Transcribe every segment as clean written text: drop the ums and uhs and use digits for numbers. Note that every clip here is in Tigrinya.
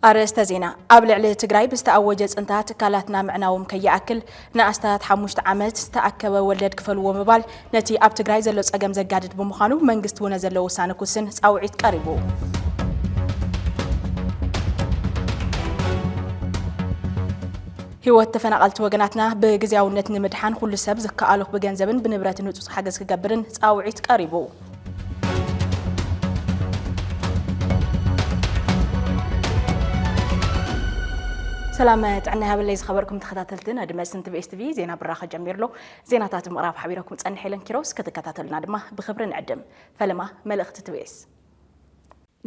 أرست زينة قبل على تجري بستأوج أنتات كالتنا معناهم كيأكل نأستات حموش عمت تأكل ولد كفل ومبال نتي أب تجري زلوا أجمع زجاجة بمخانو منجست ونزلوا سانكوسن أو عيد قريبو هو اتفنقلت وجناتنا بجزاونة نمدحان كل سبز كألوخ بجنزبن بنبرة نوتس حاجز كجبرن أو عيد قريبو سلامات عنا هذا اللي خبركم تخطاتلتنا دم سنت بي اس تي في زينا براخه جميرلو زيناتات مقراف حبيركم تصن حيلن كيروس كتكتاتلنا دما بخبر نعدم فلما ملእኽቲ تبيس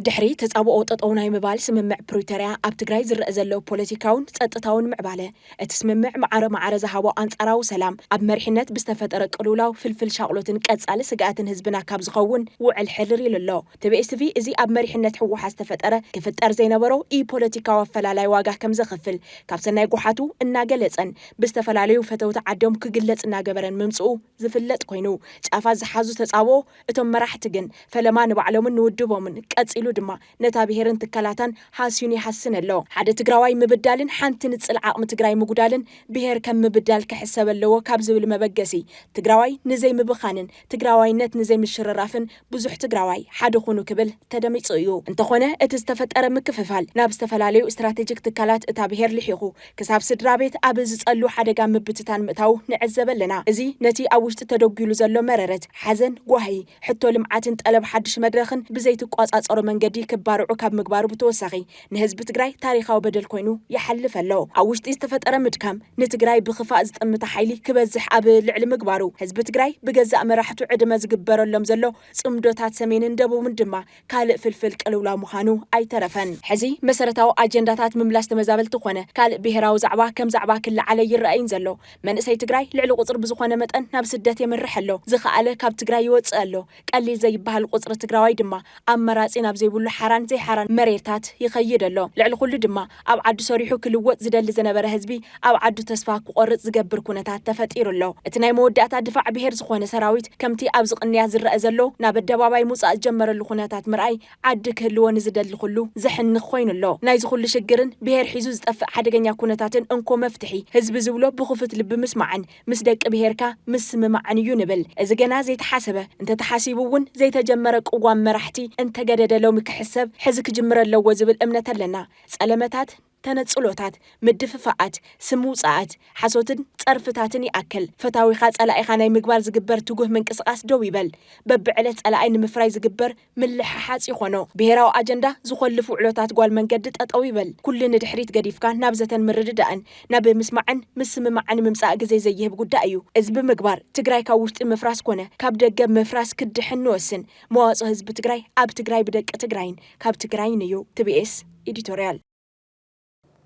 ድሕሪ ተጻብኦ ጠጠው ናይ ምባል ስምምዕ ፕሪቶሪያ ኣብ ትግራይ ዝረአ ዘሎ ፖለቲካውን ጸጥታውን ምዕባለ እቲ ስምምዕ ማዕረ ዝሃቦ አንጻራዊ ሰላም ኣብ መሪሕነት ብዝተፈጠረ ቅልውላው ፍልፍል ሻቅሎትን ቀጻሊ ስጋኣትን ህዝብና ካብ ዝኸውን ውዕል ሕድር ኢሉሎ TBSTV እዚ ኣብ መሪሕነት ሕወሓት ዝተፈጠረ ክፍጠር ዘይነበሮ ፖለቲካዊ ኣፈላላይ ዋጋ ከም ዘኽፍል ካብ ሰናይ ጉሓቱ እናገለጸን ብዝተፈላለዩ ፈተውቲ ዓዶም ክግለጽ እናገበረን ምምጽኡ ዝፍለጥ ኮይኑ ጫፋት ዝሓዙ ተጻብኦ እቶም መራሕቲ ግን ፈለማ ንባዕሎምን ንውድቦምን ቀጽ ድማ ነታ ብሄርን ትካላታን ሓስዩን ይሓስነሎ ሓደ ትግራዋይ ምብዳልን ሓንቲ ንጽል ዓቕሚ ትግራይ ምጉዳልን ብሄር ከም ምብዳል ክሕሰብ ኣለዎ ካብ ዝብል መበገሲ ትግራዋይ ንዘይ ምብኻንን ትግራዋይነት ንዘይ ምሽረራፍን ብዙሕ ትግራዋይ ሓደ ኾኑ ክብል ተደሚጹ እዩ እንተኾነ እቲ ዝተፈጠረ ምክፍፋል ናብ ዝተፈላለዩ ስትራቴጂክ ትካላት እታ ብሄር ልሒኹ ክሳብ ስድራ ቤት ኣብ ዝጸሉ ሓደጋ ምብትታን ምእታው ንዕዘበለና እዚ ነቲ ኣብ ውሽጢ ተደጊሉ ዘሎ መረረት ሓዘን ጓሂ ሕቶ ልምዓትን ጠለብ ሓድሽ መድረኽን ብዘይትቋጻጸሩ መንገዲ ክባርዑ ካብ ምግባሩ ብተወሳኺ ንህዝቢ ትግራይ ታሪኻዊ በደል ኮይኑ ይሓልፍ ኣሎ ኣብ ውሽጢ ዝተፈጠረ ምድካም ንትግራይ ብኽፋእ ዝጥምታ ሓይሊ ክበዝሕ ኣብ ልዕሊ ምግባሩ ህዝቢ ትግራይ ብገዛእ መራሕቱ ዕድመ ዝግበረሎም ዘሎ ጽምዶታት ሰሜንን ደቡብን ድማ ካልእ ፍልፍል ቅልውላው ምዃኑ ኣይተረፈን ሕዚ መሰረታዊ ኣጀንዳታት ምምላስ ተመዛበልቲ ኾነ ካልእ ብሄራዊ ዛዕባ ከም ዛዕባ ክለዓለ ይረአይን ዘሎ መንእሰይ ትግራይ ልዕሊ ቁጽሪ ብዝኾነ መጠን ናብ ስደት የምርሕ ኣሎ ዝኸኣለ ካብ ትግራይ ይወፅእ ኣሎ ቀሊል ዘይበሃል ቁጽሪ ትግራዋይ ድማ ኣመራጺ ናብ ዘይብሉ ሓራን ዘይሓራን መሬታት ይኸይድ ኣሎ ልዕሊ ኩሉ ድማ ኣብ ዓዲ ሰሪሑ ክልወጥ ዝደሊ ዝነበረ ህዝቢ ኣብ ዓዲ ተስፋ ክቆርጽ ዝገብር ኩነታት ተፈጢሩ ኣሎ እቲ ናይ መወዳእታ ድፋዕ ብሄር ዝኾነ ሰራዊት ከምቲ ኣብ ዝቕንያ ዝረአ ዘሎ ናብ ኣደባባይ ሙጻእ ጀመረሉ ኩነታት ምርኣይ ዓዲ ክህልዎ ንዝደሊ ኩሉ ዝሕንኽ ኮይኑ ኣሎ ናይ ዝኹሉ ሽግርን ብሄር ሒዙ ዝጠፍእ ሓደገኛ ኩነታትን እንኮ መፍትሒ ህዝቢ ዝብሎ ብኽፉት ልቢ ምስማዕን ምስ ደቂ ብሄርካ ምስ ምማዕን እዩ ንብል እዚ ገና ዘይተሓሰበ እንተተሓሲቡ እውን ዘይተጀመረ ቅዋም መራሕቲ እንተገደደለው ምክሕሰብ ሕዚ ክጅምር ኣለዎ ዝብል እምነት ኣለና ጸለመታት ተነጽሎታት ምድፍፋኣት ስሙጻት ሓሶትን ጸርፍታትን ይኣክል ፈታዊኻ ጸላኢኻ ናይ ምግባር ዝግበር ትጉህ ምንቅስቓስ ደው ይበል በብዕለት ጸላኢ ንምፍራይ ዝግበር ምልሕሓጽ ይኾኖ ብሄራዊ ኣጀንዳ ዝኸልፉ ዕሎታት ጓል መንገዲ ጠጠው ይበል ኩሉ ንድሕሪት ገዲፍካ ናብ ዘተን ምርድዳእን ናብ ምስማዕን ምስምማዕን ምምጻእ ግዜ ዘይህብ ጉዳይ እዩ እዚ ብምግባር ትግራይ ካብ ውሽጢ ምፍራስ ኮነ ካብ ደገ ምፍራስ ክድሕን ንወስን መዋጽእ ህዝቢ ትግራይ ኣብ ትግራይ ብደቂ ትግራይን ካብ ትግራይን እዩ TBS ኤዲቶሪያል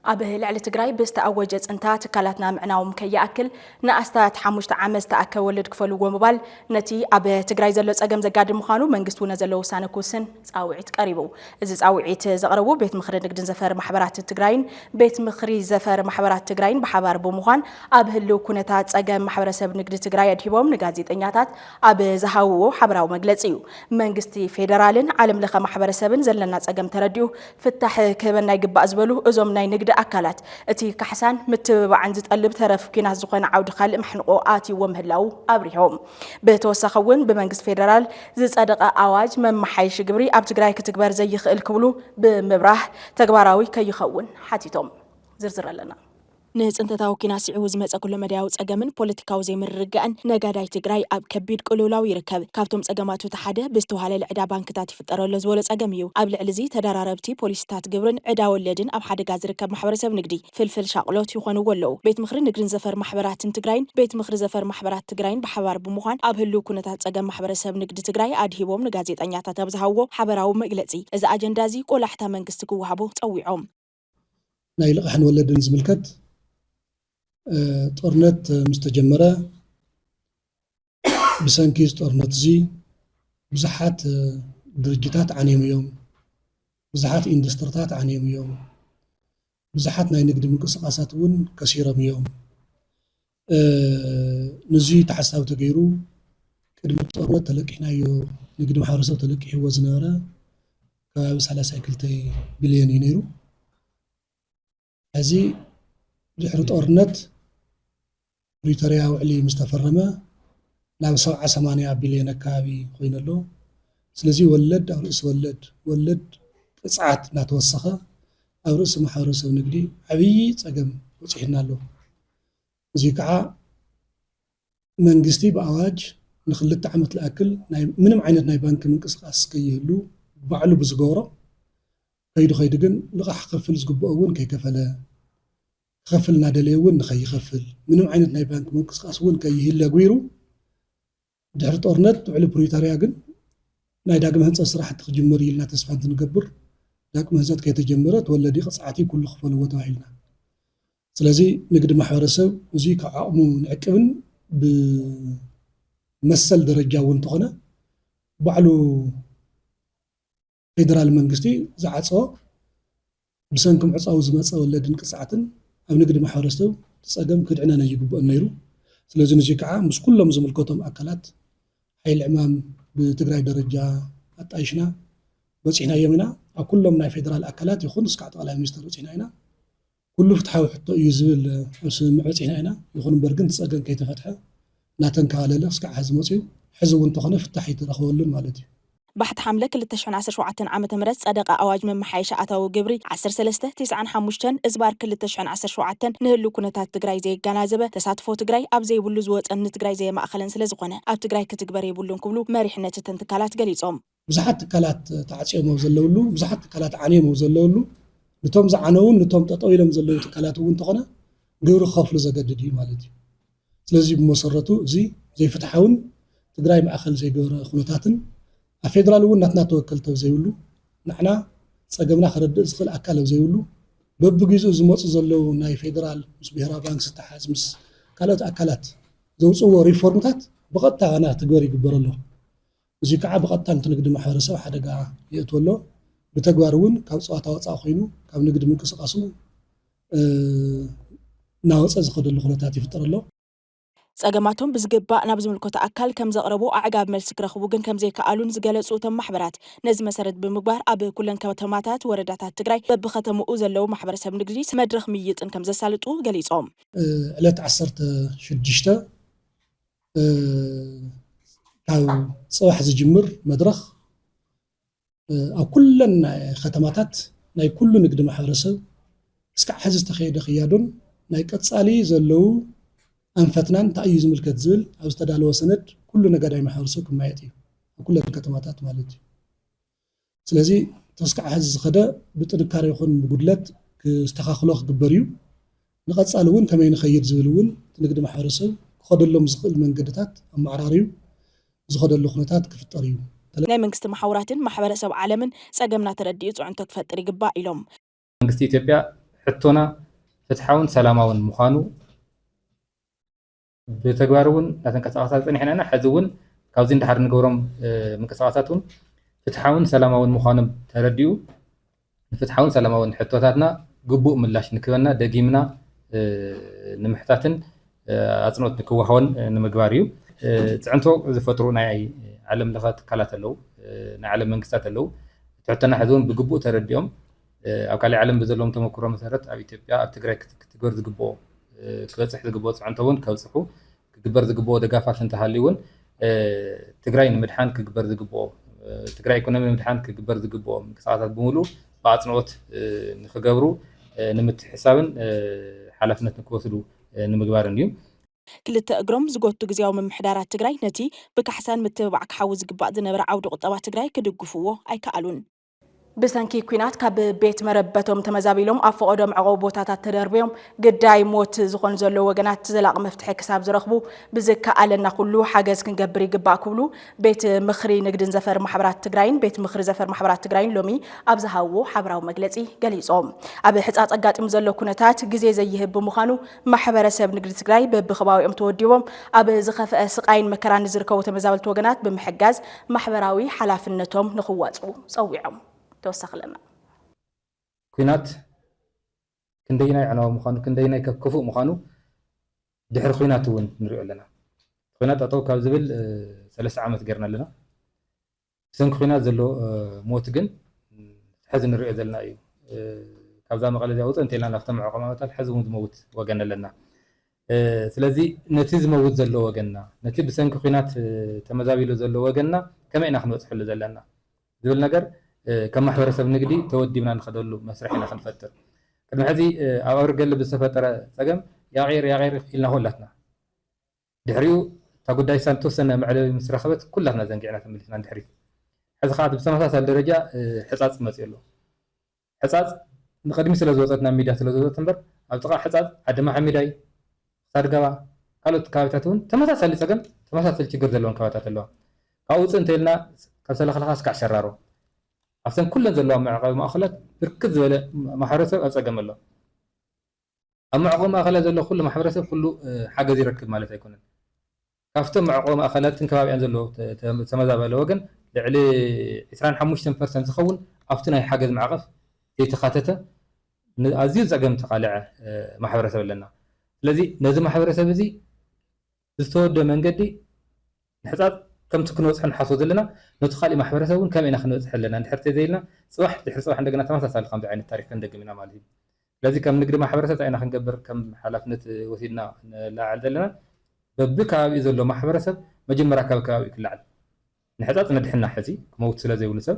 أبه لعلة تجري بستأوج أنتات كلاتنا معناهم كيأكل نأستات حموشت عمس تأكل ولد كفلو ومبال نتي أبه تجري زلوا أجمع زجاج مخانو منجستونا زلوا سانكوسن أوعيت قريبو إذا أوعيت زغربو بيت مخرج نقدر زفر محبرات التجرين بيت مخري زفر محبرات التجرين بحبار بومخان أبه لو كنتات أجمع محبرة سب نقدر تجري أديبهم نجازيت إنياتات أبه زهاو حبراو مجلسيو منجستي فيدرالين عالم لخا محبرة سبن زلنا أجمع ترديو فتح كمان نجيب أزبلو أزوم ناي أكلات أتي كحسان متبعن زتقلب ترف كنا زقنا عود خالق محنقو آتي ومهلاو أبريهم بتوسخون بمنجز فيدرال زت أدق أواج من محيش جبري أبتجراي كتكبر زي خل كبلو بمبرح تكبراوي كي يخون حتيتهم زرزر لنا نهز أنت تاوكينا سعوز مزا كل مداوز أجمن بوليتيكاو زي من رجعن نجاداي تجراي أب كبير كلولاو يركب كابتم أجمعتو تحدى بستوها للعدابان كتاتي في الطرول لزولة أجميو قبل علزي تدارربتي بوليستات جبرن عداو اللدن أب حد جاز ركب محبرة بنجدي فلفل شغلات يخونوا ولو بيت مخرج نجرن زفر محبرات تجراين بيت مخرج زفر محبرات تجراين بحوار بمخان أب هلو كنتات أجمع محبرة بنجدي تجراي أدهيبهم نجازيت أنياتا تبزهوا حبراو مجلسي إذا أجندازي كل حتى منجستكو وحبو تقويعهم نايل إحنا ولدن زملكت ጦርነት مستجمرة بسنكيز ጦርነት زي ብዙሓት ድርጅታት ዓንዮም እዮም ብዙሓት ኢንዱስትሪታት ዓንዮም እዮም ብዙሓት ናይ ንግዲ ምንቅስቃሳት እውን ከሲሮም እዮም ነዚ ተሓሳብ ተገይሩ ቅድሚ ጦርነት ተለቂሕናዮ ንግዲ ማሕበረሰብ ተለቂሕዎ ዝነበረ ከባቢ 32 ቢልዮን እዩ ነይሩ هذه ድሕሪ ጦርነት ፕሪቶሪያ ውዕሊ ምስ ተፈረመ ናብ 70-80 ቢልዮን ኣካባቢ ኮይኑ ኣሎ ስለዚ ወለድ ኣብ ርእሲ ወለድ ቅፅዓት እናተወሰኸ ኣብ ርእሲ ማሕበረሰብ ንግዲ ዓብይ ፀገም በፂሕና ኣሎ እዚ ከዓ መንግስቲ ብኣዋጅ ንክልተ ዓመት ዝኣክል ምንም ዓይነት ናይ ባንኪ ምንቅስቃስ ከይህሉ ባዕሉ ብዝገብሮ ከይዱ ግን ልቃሕ ክከፍል ዝግብኦ እውን ከይከፈለ ክከፍል እናደለየ እውን ንከይከፍል ምንም ዓይነት ናይ ባንኪ ምንቅስቃስ እውን ከይህለ ገይሩ ድሕሪ ጦርነት ውዕሊ ፕሪቶሪያ ግን ናይ ዳግመ ህንፀት ስራሕቲ ክጅመር ኢልና ተስፋ እንትንገብር ዳግመ ህንፀት ከይተጀመረ ተወለዲ ቅፅዓቲ ኩሉ ክፈልዎ ተባሂልና ስለዚ ንግዲ ማሕበረሰብ እዚ ካብ ዓቕሙ ንዕቅብን ብመሰል ደረጃ እውን እንተኾነ ባዕሉ ፌደራል መንግስቲ ዝዓፀኦ ብሰንኪ ምዕፃው ዝመፀ ወለድን ቅፅዓትን ኣብ ንግዲ ማሕበረሰብ ፀገም ክድዕነነ ይግብኦ ነይሩ ስለዚ ንዚ ከዓ ምስ ኩሎም ዝምልከቶም ኣካላት ሓይሊ ዕማም ብትግራይ ደረጃ ኣጣይሽና በፂሕና እዮም ኢና ኣብ ኩሎም ናይ ፌደራል ኣካላት ይኹን እስካዕ ጠቅላይ ሚኒስትር በፂሕና ኢና ኩሉ ፍትሓዊ ሕቶ እዩ ዝብል ኣብ ስምምዕ በፂሕና ኢና ይኹን እምበር ግን ፀገም ከይተፈትሐ እናተንከባለለ እስካዕ ሕዚ መፅዩ ሕዚ እውን እንተኾነ ፍታሕ ይተረኸበሉን ማለት እዩ ባሕቲ ሓምለ 2017 ዓ.ም ጸደቀ ኣዋጅ መመሓየሻ ኣታዊ ግብሪ 1395 እዝባር 2017 ንህሉ ኩነታት ትግራይ ዘይገናዘበ ተሳትፎ ትግራይ ኣብ ዘይብሉ ዝወፀን ትግራይ ዘይማእኸለን ስለ ዝኾነ ኣብ ትግራይ ክትግበር የብሉን ክብሉ መሪሕነት እተን ትካላት ገሊፆም ብዙሓት ትካላት ተዓፅዮሞ ዘለውሉ ብዙሓት ትካላት ዓንዮሞ ዘለውሉ ነቶም ዝዓነውን ነቶም ጠጠው ኢሎም ዘለዉ ትካላት እውን እንተኾነ ግብሪ ክኸፍሉ ዘገድድ እዩ ማለት እዩ ስለዚ ብመሰረቱ እዚ ዘይፍትሓውን ትግራይ ማእኸል ዘይገበረ ኩነታትን ኣብ ፌደራል እውን ናትና ተወከልቲ ኣብ ዘይብሉ ንሕና ፀገምና ክረድእ ዝኽእል ኣካል ኣብ ዘይብሉ በቢግዚኡ ዝመፁ ዘለዉ ናይ ፌደራል ምስ ብሄራዊ ባንክ ዝተሓዝ ምስ ካልኦት ኣካላት ዘውፅዎ ሪፎርምታት ብቐጥታ ዋና ትግበር ይግበር ኣሎ እዚ ከዓ ብቐጥታ ነቲ ንግዲ ማሕበረሰብ ሓደጋ የእትወ ኣሎ ብተግባር እውን ካብ ፀዋታ ወፃኢ ኮይኑ ካብ ንግዲ ምንቅስቃሱ እናወፀ ዝኸደሉ ኩነታት ይፍጠር ኣሎ ፀገማቶም ብዝግባእ ናብ ዝምልከቶ ኣካል ከም ዘቕረቡ ኣዕጋብ መልሲ ክረኽቡ ግን ከም ዘይከኣሉን ዝገለጹ እቶም ማሕበራት ነዚ መሰረት ብምግባር ኣብ ኩለን ከተማታት ወረዳታት ትግራይ በብከተምኡ ዘለዉ ማሕበረሰብ ንግዲ መድረኽ ምይጥን ከም ዘሳልጡ ገሊፆም ዕለት 16 ካብ ፅባሕ ዝጅምር መድረኽ ኣብ ኩለን ከተማታት ናይ ኩሉ ንግዲ ማሕበረሰብ እስካዕ ሕዚ ዝተኸየደ ክያዶን ናይ ቀፃሊ ዘለዉ ኣንፈትናን እንታይ እዩ ዝምልከት ዝብል ኣብ ዝተዳለወ ሰነድ ኩሉ ነጋዳይ ማሕበረሰብ ክማየጥ እዩ ኣብ ኩለን ከተማታት ማለት እዩ ስለዚ ተስካዕ ሕዚ ዝኸደ ብጥንካረ ይኹን ብጉድለት ክስተኻኽሎ ክግበር እዩ ንቐፃሊ እውን ከመይ ንኸይድ ዝብል እውን ንግዲ ማሕበረሰብ ክኸደሎም ዝኽእል መንገድታት ኣማዕራርዩ ዝኸደሉ ኩነታት ክፍጠር እዩ ናይ መንግስቲ ማሕበራትን ማሕበረሰብ ዓለምን ፀገምና ተረዲኡ ፅዕንቶ ክፈጥር ይግባእ ኢሎም መንግስቲ ኢትዮጵያ ሕቶና ፍትሓውን ሰላማውን ምዃኑ ብተግባር እውን እናተንቀሳቐሳ ፀኒሕና ኢና ሕዚ እውን ካብዚ እንዳሓር ንገብሮም ምንቅስቃሳት እውን ፍትሓውን ሰላማውን ምዃኖም ተረዲኡ ንፍትሓውን ሰላማውን ሕቶታትና ግቡእ ምላሽ ንክበና ደጊምና ንምሕታትን ኣፅንኦት ንክወሃቦን ንምግባር እዩ ፅዕንቶ ዝፈጥሩ ናይ ዓለም ለኸ ትካላት ኣለዉ ናይ ዓለም መንግስታት ኣለዉ ትሕቶና ሕዚ እውን ብግቡእ ተረዲኦም ኣብ ካሊእ ዓለም ብዘለዎም ተመክሮ መሰረት ኣብ ኢትዮጵያ ኣብ ትግራይ ክትግበር ዝግብኦ ክበፅሕ ዝግብኦ ፅዕንቶ እውን ከብፅሑ ክግበር ዝግብኦ ደጋፋት እንተሃልዩ እውን ትግራይ ንምድሓን ክግበር ዝግብኦ ትግራይ ኢኮኖሚ ንምድሓን ክግበር ዝግብኦ ምንቅስቃሳት ብምሉእ ብኣፅንኦት ንክገብሩ ንምትሕሳብን ሓላፍነት ንክወስዱ ንምግባርን እዩ ክልተ እግሮም ዝጎቱ ግዜያዊ ምምሕዳራት ትግራይ ነቲ ብካሕሳን ምትብባዕ ክሓዊ ዝግባእ ዝነበረ ዓውዲ ቁጠባ ትግራይ ክድግፍዎ ኣይከኣሉን ብሰንኪ ኩናት ካብ ቤት መረበቶም ተመዛቢሎም ኣብ ፈቐዶም ዕቆብ ቦታታት ተደርብዮም ግዳይ ሞት ዝኾኑ ዘለዉ ወገናት ዘላቕ መፍትሒ ክሳብ ዝረኽቡ ብዝከኣለና ኩሉ ሓገዝ ክንገብር ይግባእ ክብሉ ቤት ምኽሪ ንግድን ዘፈር ማሕበራት ትግራይን ቤት ምኽሪ ዘፈር ማሕበራት ትግራይን ሎሚ ኣብ ዝሃብዎ ሓበራዊ መግለፂ ገሊፆም ኣብ ሕፃፅ ኣጋጢሙ ዘሎ ኩነታት ግዜ ዘይህብ ብምዃኑ ማሕበረሰብ ንግዲ ትግራይ በብኸባቢኦም ተወዲቦም ኣብ ዝኸፍአ ስቃይን መከራን ዝርከቡ ተመዛበልቲ ወገናት ብምሕጋዝ ማሕበራዊ ሓላፍነቶም ንኽዋፅኡ ፀዊዖም ተወሳኺ ለና ኩናት ክንደይናይ ዕናዊ ምዃኑ ክንደይናይ ክፉእ ምዃኑ ድሕሪ ኩናት እውን ንሪኦ ኣለና ኩናት ጠጠው ካብ ዝብል 3 ዓመት ገርና ኣለና ብሰንኪ ኩናት ዘሎ ሞት ግን ሕዚ ንሪኦ ዘለና እዩ ካብዛ መቐለ እዚኣ ውፅእ እንተኢልና ናብቶም ዕቆማታት ሕዚ እውን ዝመውት ወገን ኣለና ስለዚ ነቲ ዝመውት ዘሎ ወገንና ነቲ ብሰንኪ ኩናት ተመዛቢሉ ዘሎ ወገንና ከመይ ኢና ክንበፅሐሉ ዘለና ዝብል ነገር ከም ማሕበረሰብ ንግዲ ተወዲብና ንኸደሉ መስርሕ ኢና ክንፈጥር ቅድሚ ሕዚ ኣብ ኣውርገለ ብዝተፈጠረ ፀገም ያቂር ኢልና ኩላትና ድሕሪኡ እታ ጉዳይ ሳን ተወሰነ መዕለቢ ምስ ረኸበት ኩላትና ዘንጊዕና ተመሊስና ድሕሪት ሕዚ ከዓ ብተመሳሳሊ ደረጃ ሕፃፅ መፅኡ ኣሎ ሕፃፅ ንቅድሚ ስለ ዝወፀት ናብ ሚድያ ስለ ዝወፀት እምበር ኣብ ጥቓ ሕፃፅ ዓዲ ማሓሚዳይ ክሳድ ገባ ካልኦት ከባቢታት እውን ተመሳሳሊ ፀገም ተመሳሳሊ ችግር ዘለዎም ከባቢታት ኣለዋ ካብኡ ውፅእ እንተኢልና ካብ ሰለኸለካ እስካዕ ሸራሮ ኣብተን ኩለን ዘለዋ መዕቆቢ ማእኸላት ብርክት ዝበለ ማሕበረሰብ ኣብ ፀገም ኣሎ ኣብ መዕቆቢ ማእኸላት ዘሎ ኩሉ ማሕበረሰብ ኩሉ ሓገዝ ይረክብ ማለት ኣይኮነን ካብቶም መዕቆቢ ማእኸላትን ከባቢያን ዘለዎ ተመዛበለ ወገን ልዕሊ 25% ዝኸውን ኣብቲ ናይ ሓገዝ ማዕቐፍ ዘይተኻተተ ኣዝዩ ፀገም ተቃልዐ ማሕበረሰብ ኣለና ስለዚ ነዚ ማሕበረሰብ እዚ ዝተወደበ መንገዲ ንሕፃፅ ከምቲ ክንበፅሖ ንሓስቦ ዘለና ነቲ ካሊእ ማሕበረሰብ እውን ከመይ ኢና ክንበፅሕ ኣለና እንድሕር ተዘይልና ፅባሕ ድሕሪ ፅባሕ እንደገና ተመሳሳሊ ከምዚ ዓይነት ታሪክ ክንደግም ኢና ማለት እዩ ስለዚ ከም ንግዲ ማሕበረሰብ እንታይ ኢና ክንገብር ከም ሓላፍነት ወሲድና ንላዓል ዘለና በቢ ከባቢኡ ዘሎ ማሕበረሰብ መጀመርያ ካብ ከባቢኡ ክላዓል ንሕፃፅ ነድሕና ሕዚ ክመውት ስለ ዘይብሉ ሰብ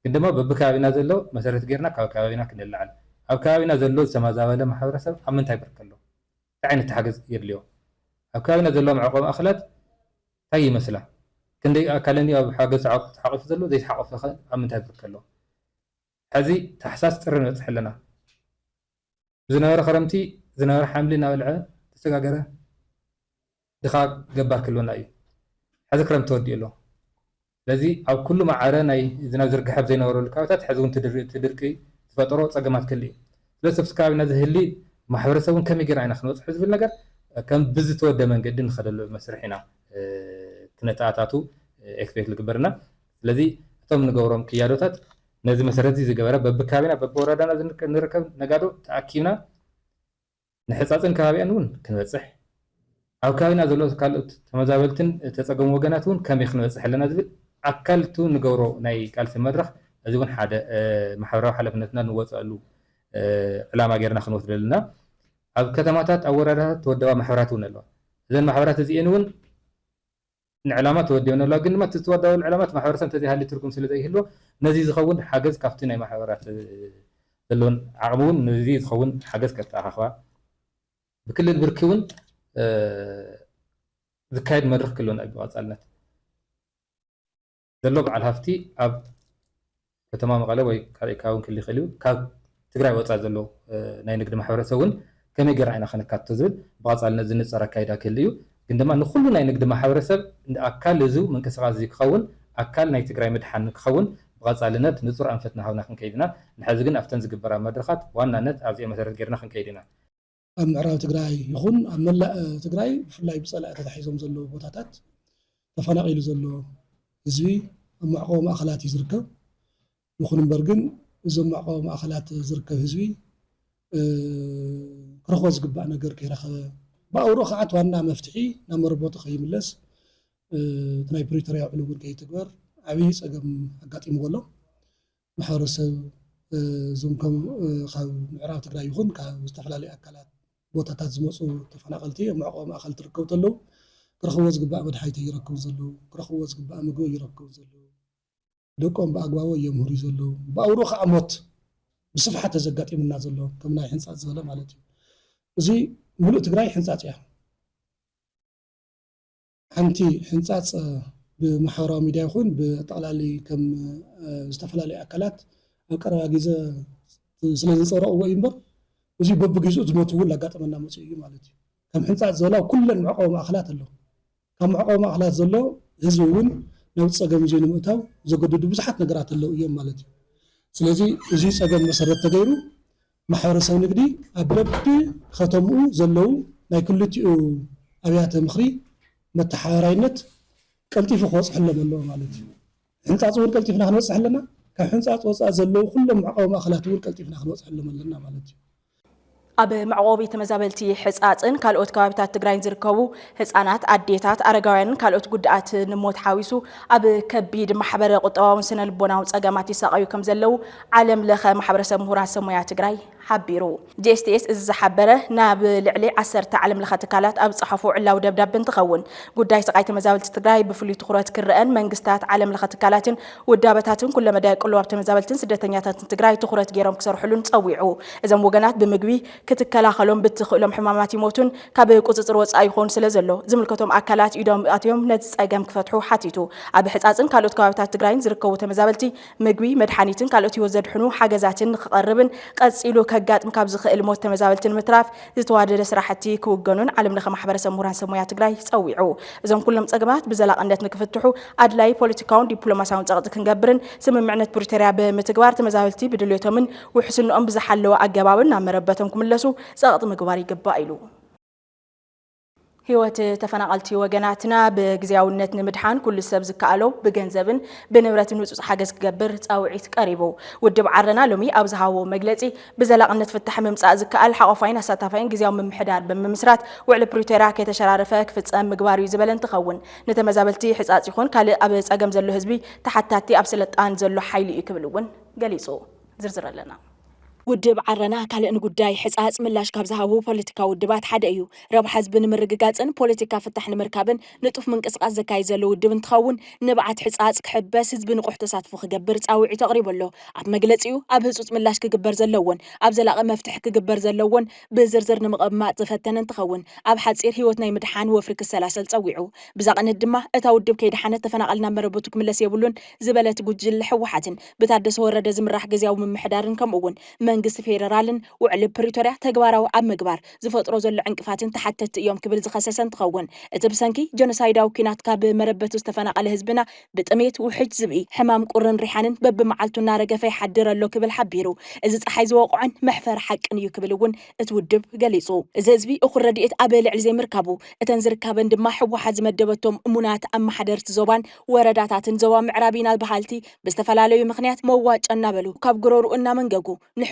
ግን ድማ በቢ ከባቢና ዘሎ መሰረት ጌርና ካብ ከባቢና ክንላዓል ኣብ ከባቢና ዘሎ ዝተመዛበለ ማሕበረሰብ ኣብ ምንታይ ብርክ ኣሎ እንታይ ዓይነት ሓገዝ የድልዮ ኣብ ከባቢና ዘሎ መዕቆቢ ማእኸላት እንታይ ይመስላ ክንደይ ኣካለኒ ኣብ ሓገዝ ተሓቂፉ ዘሎ ዘይተሓቆፈ ኣብ ምንታይ ብርክ ኣሎ ሕዚ ታሕሳስ ጥሪ ንበፅሕ ኣለና ዝነበረ ክረምቲ ዝነበረ ሓምሊ እናበልዐ ተሰጋገረ ድኻ ገባር ክልወና እዩ ሕዚ ክረምቲ ተወዲኡ ኣሎ ስለዚ ኣብ ኩሉ ማዕረ ናይ ዝናብ ዝርግሐብ ዘይነበረሉ ከባቢታት ሕዚ እውን ትድርቂ ዝፈጠሮ ፀገማት ክህሊ እዩ ስለዚ ኣብቲ ከባቢና ዝህሊ ማሕበረሰብ እውን ከመይ ጌርና ኢና ክንበፅሖ ዝብል ነገር ከም ብዝተወደበ መንገዲ ንኸደሉ መስርሕ ኢና ክነተኣታቱ ኤክስፔክት ዝግበርና ስለዚ እቶም ንገብሮም ክያዶታት ነዚ መሰረት ዝገበረ በቢከባቢና በቢወረዳና ንርከብ ነጋዶ ተኣኪብና ንሕፃፅን ከባቢያን እውን ክንበፅሕ ኣብ ከባቢና ዘሎ ካልኦት ተመዛበልትን ተፀገሙ ወገናት እውን ከመይ ክንበፅሕ ኣለና ዝብል ኣካልቱ ንገብሮ ናይ ቃልሲ መድረኽ እዚ እውን ሓደ ማሕበራዊ ሓላፍነትና ንወፅአሉ ዕላማ ጌርና ክንወስድ ኣለና ኣብ ከተማታት ኣብ ወረዳታት ተወደባ ማሕበራት እውን ኣለዋ እዘን ማሕበራት እዚአን እውን ንዕላማ ተወዲበን ኣለዋ ግን ድማ እቲ ዝተወደበሉ ዕላማት ማሕበረሰብ እንተዘይሃልዩ ትርጉም ስለ ዘይህልዎ ነዚ ዝኸውን ሓገዝ ካብቲ ናይ ማሕበራት ዘለዎን ዓቕሚ እውን ነዚ ዝኸውን ሓገዝ ከተኣኻኽባ ብክልል ብርኪ እውን ዝካየድ መድረኽ ክህልወና እዩ ብቐፃልነት ዘሎ በዓል ሃፍቲ ኣብ ከተማ መቐለ ወይ ካልእ ከባቢ ክህሊ ይኽእል እዩ ካብ ትግራይ ወፃኢ ዘሎ ናይ ንግዲ ማሕበረሰብ እውን ከመይ ጌርና ኢና ክንካትቶ ዝብል ብቐፃልነት ዝንፀር ኣካይዳ ክህሊ እዩ ግን ድማ ንኩሉ ናይ ንግዲ ማሕበረሰብ ኣካል እዚ ምንቅስቃስ እዚ ክኸውን ኣካል ናይ ትግራይ ምድሓን ክኸውን ብቐፃልነት ንፁር ኣንፈት ናሃብና ክንከይድ ኢና ንሕዚ ግን ኣብተን ዝግበራ መድረኻት ዋናነት ኣብዚኦ መሰረት ጌርና ክንከይድ ኢና ኣብ ምዕራብ ትግራይ ይኹን ኣብ መላእ ትግራይ ብፍላይ ብፀላኢ ተታሒዞም ዘለዉ ቦታታት ተፈናቂሉ ዘሎ ህዝቢ ኣብ መዕቆቢ ማእኸላት እዩ ዝርከብ ይኹን እምበር ግን እዞም መዕቆቢ ማእኸላት ዝርከብ ህዝቢ ክረኽቦ ዝግባእ ነገር ከይረኸበ ብኣውሮ ከዓት ዋና መፍትሒ ናብ መረቦቱ ከይምለስ እቲ ናይ ፕሪቶርያ ውዕል እውን ከይትግበር ዓብዪ ፀገም ኣጋጢምዎ ኣሎ ማሕበረሰብ እዞም ካብ ምዕራብ ትግራይ ይኹን ካብ ዝተፈላለዩ ኣካላት ቦታታት ዝመፁ ተፈናቀልቲ ኣብ መዕቆቢ ማእኸል ትርከቡ ተለዉ ክረኽቦ ዝግባእ መድሓኒት ይረክቡ ዘለዉ ክረኽቦ ዝግባእ ምግቢ ይረክቡ ዘለዉ ደቆም ብኣግባቡ የምህሩ ዘለዉ ብኣውሮ ከዓ ሞት ብስፍሓት ተዘጋጢሙና ዘሎ ከም ናይ ሕንፃፅ ዝበለ ማለት እዩ እዚ ሙሉእ ትግራይ ሕንፃፅ እያ ሓንቲ ሕንፃፅ ብማሕበራዊ ሚድያ ይኹን ብጠቕላሊ ከም ዝተፈላለዩ ኣካላት ኣብ ቀረባ ግዜ ስለ ዝፀረቕዎ እዩ እምበር እዚ በቢግዚኡ ዝሞት እውን ላጋጠመና መፅኡ እዩ ማለት እዩ ከም ሕንፃፅ ዝበላ ኩለን መዕቆቢ ማእኸላት ኣሎ ካብ መዕቆቢ ማእኸላት ዘሎ ህዝቢ እውን ናብ ፀገም እዚ ንምእታው ዘገድዱ ብዙሓት ነገራት ኣለዉ እዮም ማለት እዩ ስለዚ እዚ ፀገም መሰረት ተገይሩ ማሕበረሰብ ንግዲ ኣብ በቢ ከተምኡ ዘለው ናይ ክልቲኡ ኣብያተ ምኽሪ መተሓባራይነት ቀልጢፉ ክበፅሐሎም ኣለዎ ማለት እዩ ሕንፃፅ እውን ቀልጢፍና ክንበፅሕ ኣለና ካብ ሕንፃፅ ወፃኢ ዘለው ኩሎም መዕቆቢ ማእኸላት እውን ቀልጢፍና ክንበፅሐሎም ኣለና ማለት እዩ ኣብ መዕቆቢ ተመዛበልቲ ሕጻጽን ካልኦት ከባቢታት ትግራይን ዝርከቡ ህጻናት ኣዴታት ኣረጋውያን ካልኦት ጉዳኣት ንሞት ሓዊሱ ኣብ ከቢድ ማሕበረ ቁጠባውን ስነ ልቦናውን ጸገማት ይሳቀዩ ከም ዘለው ዓለም ለኸ ማሕበረሰብ ምሁራን ሰሙያ ትግራይ ሓቢሩ ጂኤስቲኤስ እዚ ዝሓበረ ናብ ልዕሊ 10 ዓለም ለኸ ትካላት ኣብ ጽሐፉ ዕላው ደብዳቤ እንትኸውን ጉዳይ ስቃይ ተመዛበልቲ ትግራይ ብፍሉይ ትኹረት ክርአን መንግስታት ዓለም ለኸ ትካላትን ውዳበታትን ኩለ መዳይ ቅልዋብ ተመዛበልትን ስደተኛታትን ትግራይ ትኹረት ገይሮም ክሰርሕሉን ጸዊዑ እዞም ወገናት ብምግቢ ክትከላኸሎም ብትኽእሎም ሕማማት ይሞቱን ካብ ቁጽጽር ወጻኢ ይኾኑ ስለ ዘሎ ዝምልከቶም ኣካላት ኢዶም ኣትዮም ነቲ ጸገም ክፈትሑ ሓቲቱ ኣብ ሕጻጽን ካልኦት ከባቢታት ትግራይን ዝርከቡ ተመዛበልቲ ምግቢ መድሓኒትን ካልኦት ህይወት ዘድሕኑ ሓገዛትን ክቐርብን ቀጺሉ ከጋጥም ካብ ዝኽእል ሞት ተመዛበልትን ምትራፍ ዝተዋደደ ስራሕቲ ክውገኑን ዓለም ለኸ ማሕበረሰብ ምሁራን ሰሙያ ትግራይ ጸዊዑ እዞም ኩሎም ጸገማት ብዘላቕነት ንክፍትሑ ኣድላይ ፖለቲካውን ዲፕሎማስያውን ጸቕጢ ክንገብርን ስምምዕነት ፕሪቶርያ ብምትግባር ተመዛበልቲ ብድልዮቶምን ውሕስንኦም ብዝሓለወ ኣገባብን ናብ መረበቶም ክምለሱ ጸቕጢ ምግባር ይግባእ ኢሉ ህይወት ተፈናቀልቲ ወገናትና በጊዜያውነት ንምድሓን ኩሉ ሰብ ዝከኣለው ብገንዘብን ብንብረትን ውጽጽ ሓገዝ ክገብር ጻውዒት ቀሪቡ ውድብ ዓረና ሎሚ ኣብ ዝሃቦ መግለጺ ብዘላቕነት ፍታሕ ምምጻእ ዝከኣል ሓቆፋይን ኣሳታፋይን ጊዜያዊ ምምሕዳር ብምምስራት ውዕሊ ፕሪቶርያ ከተሸራረፈ ክፍጸም ምግባር እዩ ዝበለ እንትኸውን ንተመዛበልቲ ሕጻጽ ይኹን ካልእ ኣብ ጸገም ዘሎ ህዝቢ ተሓታቲ ኣብ ስልጣን ዘሎ ሓይሊ እዩ ክብል እውን ገሊጹ ዝርዝር ኣለና ውድብ ዓረና ካልእ ንጉዳይ ሕጻጽ ምላሽ ካብ ዝሃቡ ፖለቲካ ውድባት ሓደ እዩ ረብሓ ህዝቢ ንምርግጋጽን ፖለቲካ ፍታሕ ንምርካብን ንጡፍ ምንቅስቃስ ዘካይድ ዘሎ ውድብ እንትኸውን ንብዓት ሕጻጽ ክሕበስ ህዝቢ ንቑሕ ተሳትፎ ክገብር ጻውዒት ኣቕሪበሎ ኣብ መግለጺኡ ኣብ ህጹጽ ምላሽ ክግበር ዘለዎን ኣብ ዘላቒ መፍትሒ ክግበር ዘለዎን ብዝርዝር ንምቕማጥ ዝፈተነ እንትኸውን ኣብ ሓጺር ህይወት ናይ ምድሓን ወፍሪ ክሰላሰል ጸዊዑ ብዛቕነት ድማ እታ ውድብ ከይድሓነት ተፈናቐልና መረበቱ ክምለስ የብሉን ዝበለት ጉጅለ ሕወሓትን ብታደሰ ወረደ ዝምራሕ ጊዜያዊ ምምሕዳርን ከምኡውን መንግስቲ ፌደራልን ውዕሊ ፕሪቶርያ ተግባራዊ ኣብ ምግባር ዝፈጥሮ ዘሎ ዕንቅፋትን ተሓተቲ እዮም ክብል ዝኸሰሰ እንትኸውን እቲ ብሰንኪ ጀኖሳይዳዊ ኩናት ካብ መረበቱ ዝተፈናቐለ ህዝብና ብጥሜት ውሕጅ ዝብኢ ሕማም ቁርን ሪሓንን በብመዓልቱ እናረገፈ ይሓድር ኣሎ ክብል ሓቢሩ እዚ ፀሓይ ዝወቕዖን መሕፈር ሓቅን እዩ ክብል እውን እቲ ውድብ ገሊጹ እዚ ህዝቢ እኹል ረድኤት ኣብ ልዕሊ ዘይምርካቡ እተን ዝርከበን ድማ ሕወሓት ዝመደበቶም እሙናት ኣመሓደርቲ ዞባን ወረዳታትን ዞባ ምዕራቢና ባህልቲ ብዝተፈላለዩ ምክንያት መዋጮ እናበሉ ካብ ግሮርኡ እናመንገጉ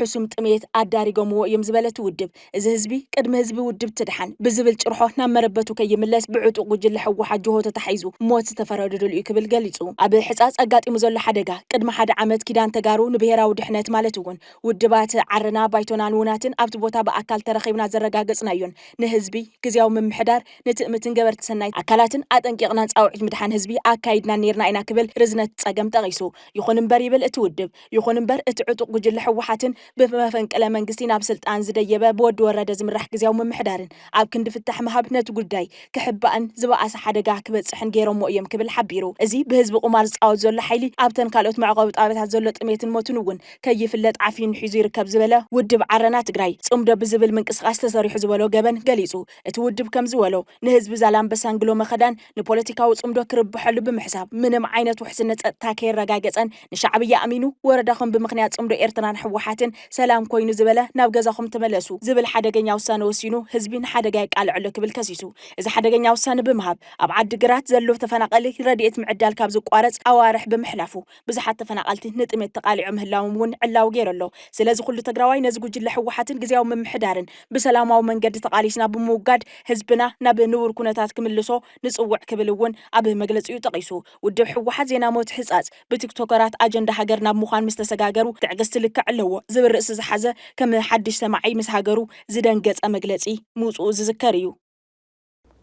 ንሕሱም ጥሜት ኣዳሪጎምዎ እዮም ዝበለት ውድብ እዚ ህዝቢ ቅድሚ ህዝቢ ውድብ ትድሓን ብዝብል ጭርሖ ናብ መረበቱ ከይምለስ ብዕጡቕ ጉጅለ ሕወሓት ጅሆቶ ተሓይዙ ሞት ዝተፈረደሉ እዩ ክብል ገሊጹ ኣብ ሕጻጽ ኣጋጢሙ ዘሎ ሓደጋ ቅድሚ ሓደ ዓመት ኪዳን ተጋሩ ንብሔራዊ ድሕነት ማለት እውን ውድባት ዓረና ባይቶናን ውናትን ኣብቲ ቦታ ብኣካል ተረኺብና ዘረጋገጽናዮን ንህዝቢ ጊዜያዊ ምምሕዳር ንትእምትን ገበርቲ ሰናይ ኣካላትን ኣጠንቂቕናን ጻውዒት ምድሓን ህዝቢ ኣካይድና ነርና ኢና ክብል ርዝነት ጸገም ጠቒሱ ይኹን እምበር ይብል እቲ ውድብ ይኹን እምበር እቲ ዕጡቕ ጉጅለ ሕወሓትን ብመፈንቅለ መንግስቲ ናብ ስልጣን ዝደየበ ብወዲ ወረደ ዝምራሕ ጊዜያዊ ምምሕዳርን ኣብ ክንዲ ፍታሕ መሃብ ነቲ ጉዳይ ክሕባእን ዝበኣሰ ሓደጋ ክበጽሕን ገይሮሞ እዮም ክብል ሓቢሩ እዚ ብህዝቢ ቁማር ዝፃወት ዘሎ ሓይሊ ኣብተን ካልኦት መዕቆቢ ጣብያታት ዘሎ ጥሜትን ሞትን እውን ከይፍለጥ ዓፊኑ ሒዙ ይርከብ ዝበለ ውድብ ዓረና ትግራይ ጽምዶ ብዝብል ምንቅስቃስ ተሰሪሑ ዝበሎ ገበን ገሊጹ እቲ ውድብ ከም ዝበሎ ንህዝቢ ዛላምበሳን ግሎ መኸዳን ንፖለቲካዊ ጽምዶ ክርብሐሉ ብምሕሳብ ምንም ዓይነት ውሕስነት ጸጥታ ከይረጋገጸን ንሻዕብያ ኣሚኑ ወረዳኹም ብምኽንያት ጽምዶ ኤርትራን ሕወሓትን ሰላም ኮይኑ ዝበለ ናብ ገዛኹም ተመለሱ ዝብል ሓደገኛ ውሳነ ወሲኑ ህዝቢ ንሓደጋ ይቃልዕሎ ክብል ከሲሱ እዚ ሓደገኛ ውሳነ ብምሃብ ኣብ ዓዲ ግራት ዘሎ ተፈናቀሊ ረድኤት ምዕዳል ካብ ዝቋረጽ ኣዋርሕ ብምሕላፉ ብዙሓት ተፈናቀልቲ ንጥሜት ተቃሊዑ ምህላዎም እውን ዕላው ገይረሎ ስለዚ ኩሉ ትግራዋይ ነዚ ጉጅለ ሕወሓትን ጊዜያዊ ምምሕዳርን ብሰላማዊ መንገዲ ተቃሊስና ብምውጋድ ህዝብና ናብ ንቡር ኩነታት ክምልሶ ንጽውዕ ክብል እውን ኣብ መግለጺኡ ጠቒሱ ውድብ ሕወሓት ዜና ሞት ሕጻጽ ብቲክቶከራት ኣጀንዳ ሃገር ናብ ምዃን ምስ ተሰጋገሩ ትዕግስቲ ልክዕ ኣለዎ ዝብል ርእሲ ዝሓዘ ከም ሓድሽ ሰማዓይ ምስ ሃገሩ ዝደንገጸ መግለጺ ምውጽኡ ዝዝከር እዩ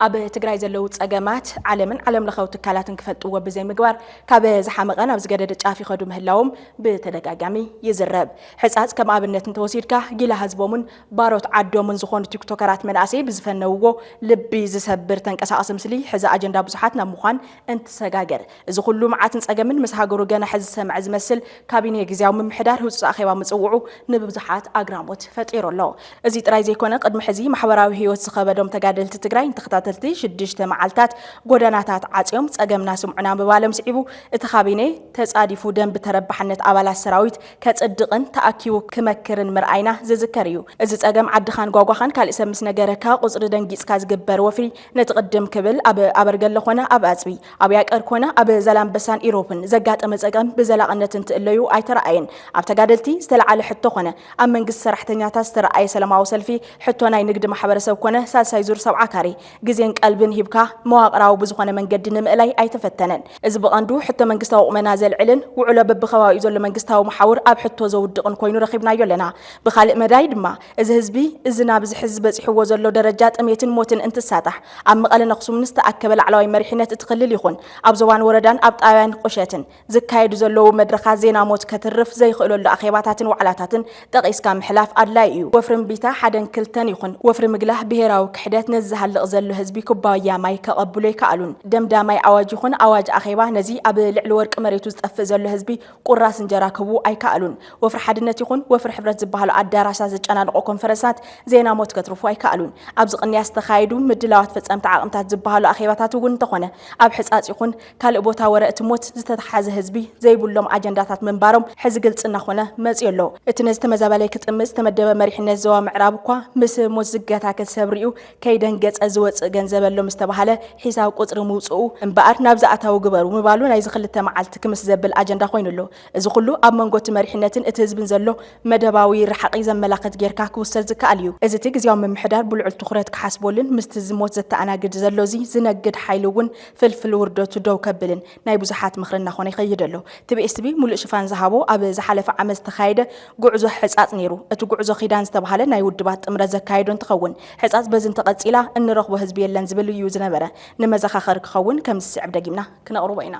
ኣብ ትግራይ ዘለው ጸገማት ዓለምን ዓለም ለኸው ትካላትን ክፈልጥዎ ብዘይ ምግባር ካብ ዝሓመቐ ናብ ዝገደደ ጫፍ ይኸዱ ምህላዎም ብተደጋጋሚ ይዝረብ ሕጻጽ ከም ኣብነት እንተወሲድካ ጊላ ህዝቦምን ባሮት ዓዶምን ዝኾኑ ቲክቶከራት መናእሰይ ብዝፈነውዎ ልቢ ዝሰብር ተንቀሳቐሲ ምስሊ ሕዚ ኣጀንዳ ብዙሓት ናብ ምዃን እንትሰጋገር እዚ ኩሉ መዓትን ጸገምን ምስ ሃገሩ ገና ሕዚ ሰምዕ ዝመስል ካቢነ ጊዜያዊ ምምሕዳር ህውፅእ ኣኼባ ምጽውዑ ንብዙሓት ኣግራሞት ፈጢሩ ኣሎ እዚ ጥራይ ዘይኮነ ቅድሚ ሕዚ ማሕበራዊ ህይወት ዝኸበዶም ተጋደልቲ ትግራይ እንትኽታ ተከታተልቲ 6 መዓልታት ጎደናታት ዓጽዮም ጸገምና ስምዑና በባለም ስዒቡ እቲ ካቢኔ ተጻዲፉ ደንብ ተረባሕነት ኣባላት ሰራዊት ከጽድቅን ተኣኪቡ ክመክርን ምርኣይና ዝዝከር እዩ እዚ ጸገም ዓድኻን ጓጓኻን ካልእ ሰብ ምስ ነገረካ ቁጽሪ ደንጊጽካ ዝግበር ወፍሪ ነቲ ቅድም ክብል ኣብ ኣበርገለ ኾነ ኣብ ኣጽቢ ኣብ ያቀር ኮነ ኣብ ዘላምበሳን ኢሮፕን ዘጋጠመ ጸገም ብዘላቕነትን ትእለዩ ኣይተረኣየን ኣብ ተጋደልቲ ዝተለዓለ ሕቶ ኾነ ኣብ መንግስቲ ሰራሕተኛታት ዝተረኣየ ሰላማዊ ሰልፊ ሕቶ ናይ ንግዲ ማሕበረሰብ ኮነ ሳልሳይ ዙር ሰብዓ ካሬ ግዜን ቀልብን ሂብካ መዋቕራዊ ብዝኾነ መንገዲ ንምእላይ ኣይተፈተነን እዚ ብቐንዱ ሕቶ መንግስታዊ ቁመና ዘልዕልን ውዕሎ በብኸባቢኡ ዘሎ መንግስታዊ መሓውር ኣብ ሕቶ ዘውድቕን ኮይኑ ረኺብናዮ ኣለና ብኻልእ መዳይ ድማ እዚ ህዝቢ እዚ ናብ ዝሕዝ በፂሕዎ ዘሎ ደረጃ ጥሜትን ሞትን እንትሳጣሕ ኣብ መቐለን ኣኽሱም ዝተኣከበ ላዕለዋይ መሪሕነት እትኽልል ይኹን ኣብ ዞባን ወረዳን ኣብ ጣብያን ቁሸትን ዝካየዱ ዘለዉ መድረኻት ዜና ሞት ከትርፍ ዘይኽእለሉ ኣኼባታትን ዋዕላታትን ጠቒስካ ምሕላፍ ኣድላይ እዩ ወፍሪ እምቢታ ሓደን ክልተን ይኹን ወፍሪ ምግላህ ብሄራዊ ክሕደት ነዝሃልቕ ዘሎ ህዝቢ ኩባያ ማይ ከቐብሎ ይከኣሉን ደምዳማይ ኣዋጅ ይኹን ኣዋጅ ኣኼባ ነዚ ኣብ ልዕሊ ወርቂ መሬቱ ዝጠፍእ ዘሎ ህዝቢ ቁራስ እንጀራ ክቡ ኣይከኣሉን ወፍሪ ሓድነት ይኹን ወፍሪ ሕብረት ዝበሃሉ ኣዳራሻት ዝጨናንቆ ኮንፈረንሳት ዜና ሞት ከትርፉ ኣይከኣሉን ኣብዚ ቅንያስ ተኻይዱ ምድላዋት ፈጸምቲ ዓቕምታት ዝበሃሉ ኣኼባታት እውን እንተኾነ ኣብ ሕጻጽ ይኹን ካልእ ቦታ ወረእቲ ሞት ዝተተሓዘ ህዝቢ ዘይብሎም ኣጀንዳታት ምንባሮም ሕዚ ግልጽና ኾነ መጽዮ ኣሎ እቲ ነዚ ተመዛበለይ ክጥምዝ ተመደበ መሪሕነት ዞባ ምዕራብ እኳ ምስ ሞት ዝገታ ክትሰብሪኡ ከይደንገጸ ዝወፅእ ገንዘብ ኣሎ ምስ ተባሃለ ሒሳብ ቁጽሪ ምውፅኡ እምበኣር ናብ ዝኣታዊ ግበሩ ምባሉ ናይ ዝኽልተ መዓልቲ ክምስ ዘብል ኣጀንዳ ኮይኑ ኣሎ እዚ ኩሉ ኣብ መንጎቲ መሪሕነትን እቲ ህዝብን ዘሎ መደባዊ ርሓቂ ዘመላኽት ጌርካ ክውሰድ ዝከኣል እዩ እዚ እቲ ግዜያዊ ምምሕዳር ብልዑል ትኹረት ክሓስበሉን ምስቲ ዝሞት ዘተኣናግድ ዘሎ እዚ ዝነግድ ሓይሊ እውን ፍልፍል ውርደቱ ደው ከብልን ናይ ብዙሓት ምኽርና ኾነ ይኸይድ ኣሎ TBSTV ሙሉእ ሽፋን ዝሃቦ ኣብ ዝሓለፈ ዓመት ዝተኻየደ ጉዕዞ ሕጻጽ ነይሩ እቲ ጉዕዞ ኺዳን ዝተባሃለ ናይ ውድባት ጥምረት ዘካየዶ እንትኸውን ሕጻጽ በዝን ተቐጺላ እንረኽቦ ህዝቢ የለን ዝብል እዩ ዝነበረ ንመዘኻኸሪ ክኸውን ከም ዝስዕብ ደጊምና ክነቕርቦ ኢና